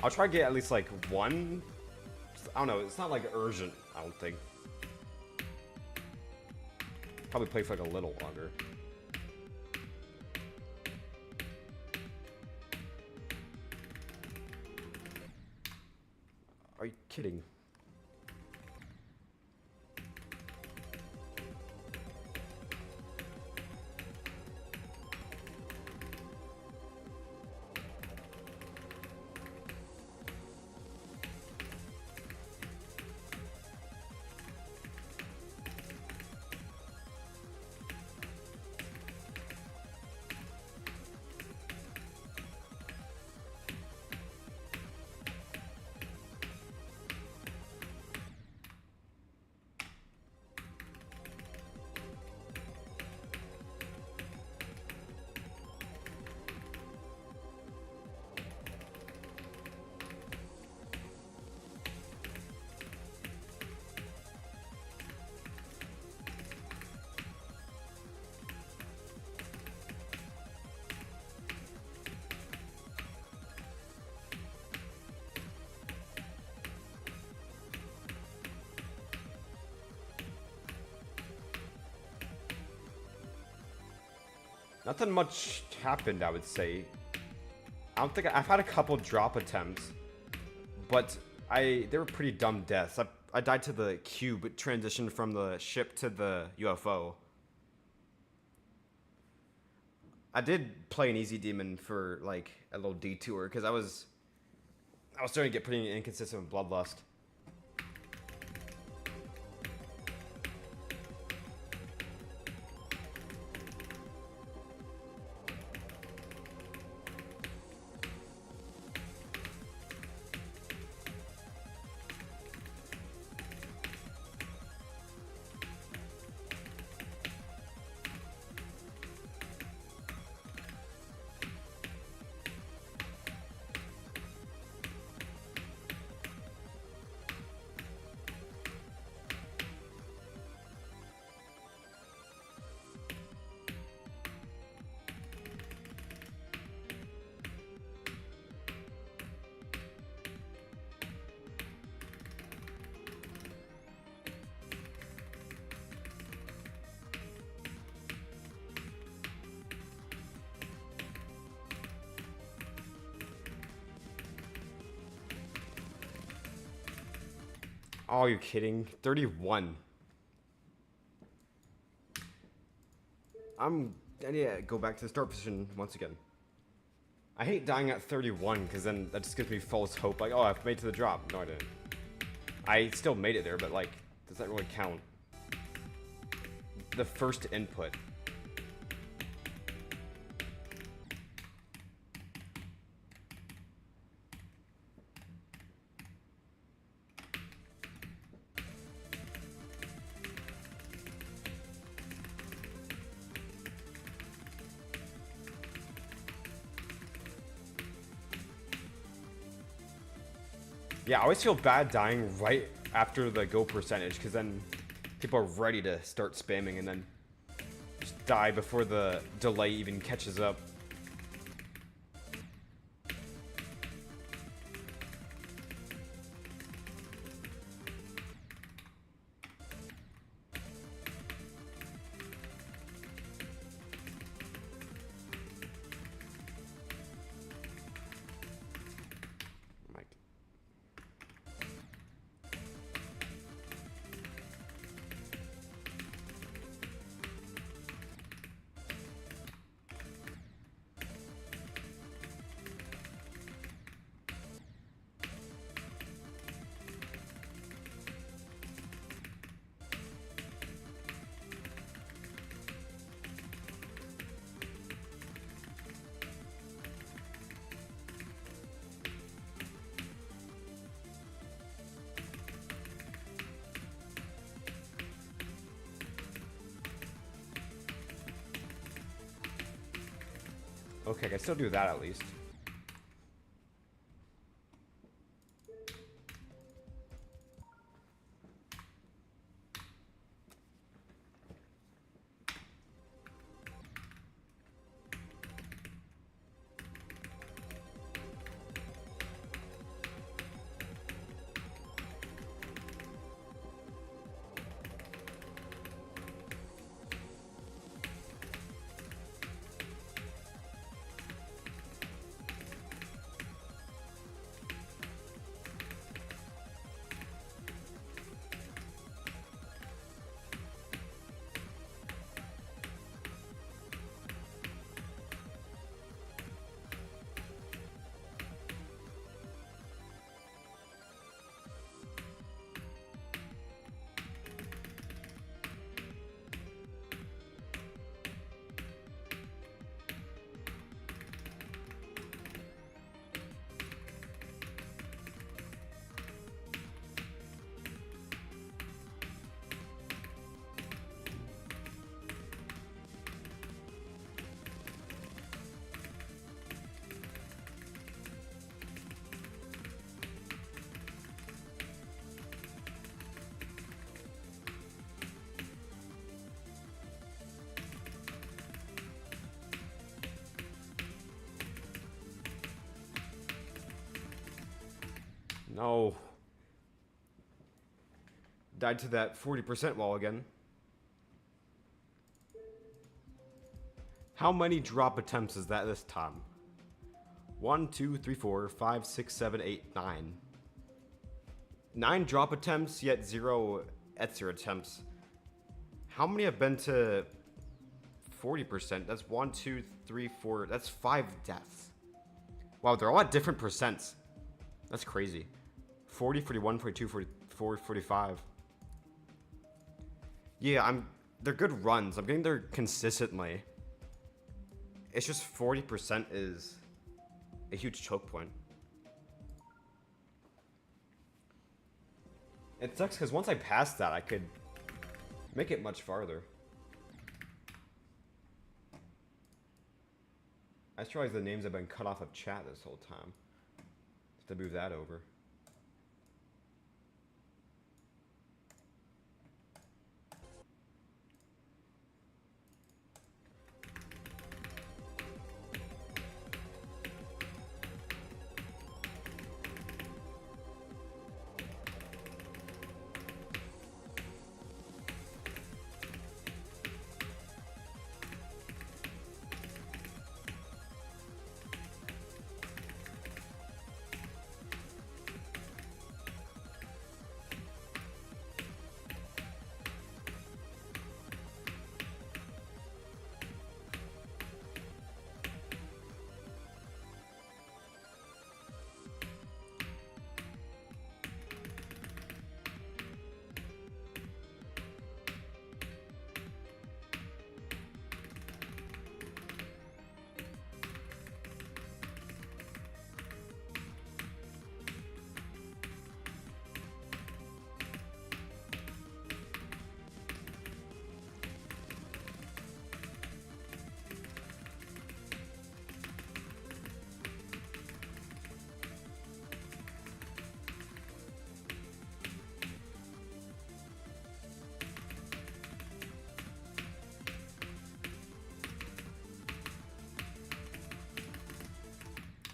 I'll try to get at least like one. I don't know. It's not like urgent, I don't think. Probably play for like a little longer. Are you kidding? Nothing much happened, I would say. I don't think I've had a couple drop attempts, but they were pretty dumb deaths. I died to the cube, transitioned from the ship to the UFO. I did play an easy demon for like a little detour because I was starting to get pretty inconsistent with Bloodlust. Oh, you're kidding? 31. I need to go back to the start position once again. I hate dying at 31 because then that just gives me false hope. Like, oh, I've made it to the drop. No, I didn't. I still made it there, but like, does that really count? The first input. Yeah, I always feel bad dying right after the go percentage because then people are ready to start spamming and then just die before the delay even catches up. Okay, I can still do that at least. No. Died to that 40% wall again. How many drop attempts is that this time? 1, 2, 3, 4, 5, 6, 7, 8, 9. 9 drop attempts, yet 0 Etzer attempts. How many have been to 40%? That's 1, 2, 3, 4. That's 5 deaths. Wow, they're all at different percents. That's crazy. 40, 41, 42, 44, 45. Yeah, they're good runs. I'm getting there consistently. It's just 40% is a huge choke point. It sucks because once I pass that, I could make it much farther. I just realized the names have been cut off of chat this whole time. Just to move that over.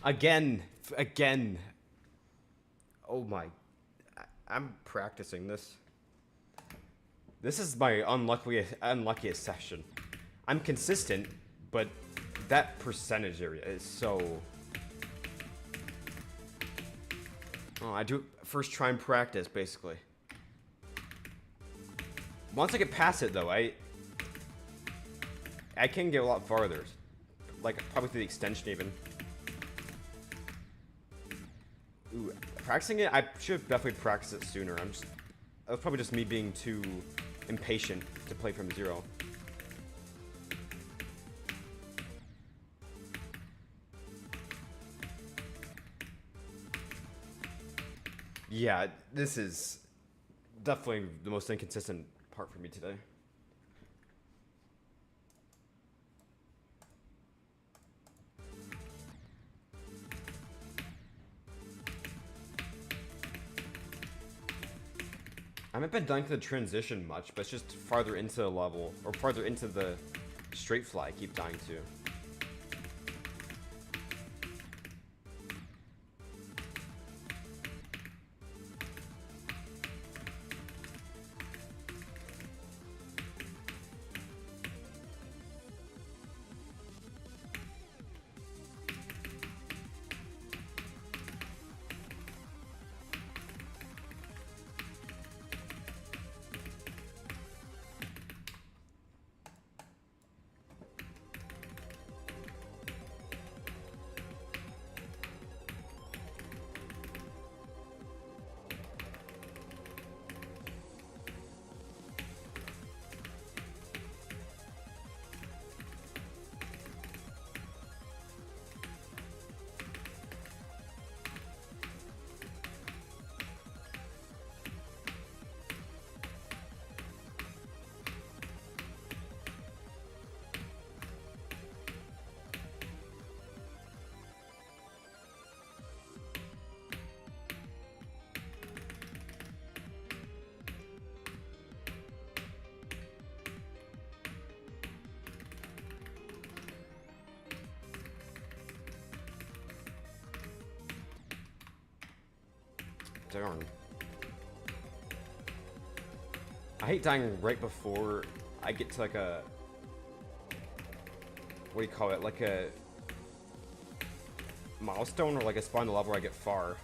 Again. Oh my. I'm practicing this. This is my unluckiest session. I'm consistent, but that percentage area is so... Oh, I do first try and practice, basically. Once I get past it, though, I can get a lot farther. Like, probably through the extension, even. Ooh, practicing it, I should definitely practice it sooner. That was probably just me being too impatient to play from zero. Yeah, this is definitely the most inconsistent part for me today. I haven't been done to the transition much, but it's just farther into the level, or farther into the straight fly I keep dying to. Darn. I hate dying right before I get to like a what do you call it? Like a milestone or like a spot on the level where I get far.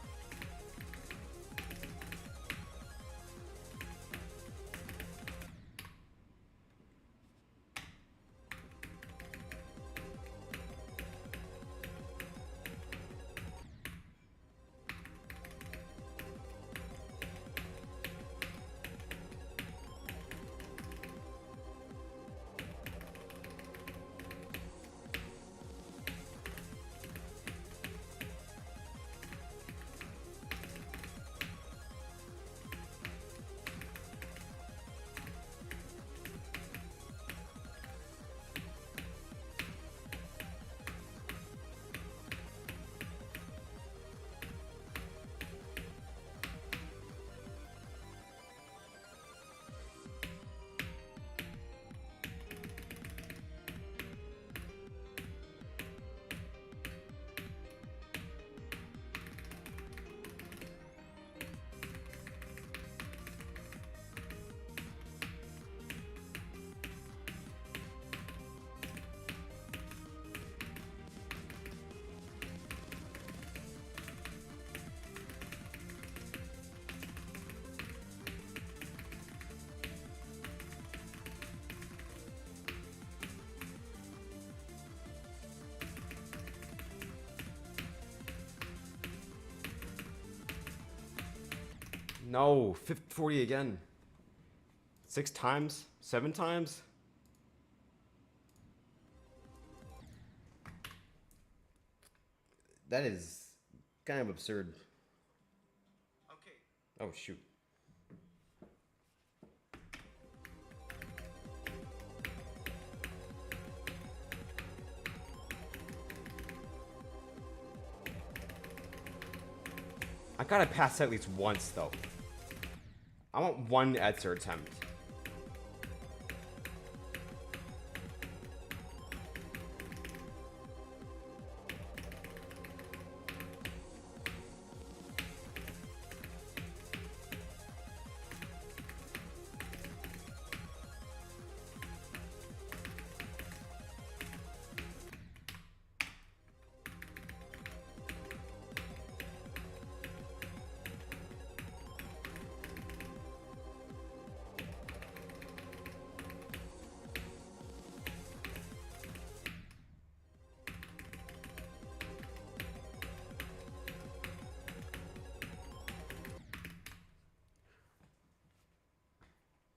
No, 40 again. 6 times? 7 times? That is kind of absurd. Okay. Oh, shoot. I gotta pass at least once, though. I want one answer attempt.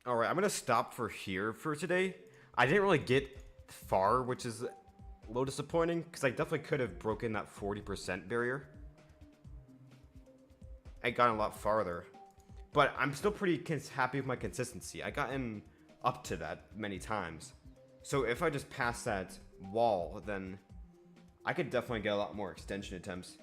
Alright, I'm gonna stop for here for today. I didn't really get far, which is a little disappointing, because I definitely could have broken that 40% barrier. I got a lot farther. But I'm still pretty happy with my consistency. I gotten up to that many times. So if I just pass that wall, then I could definitely get a lot more extension attempts.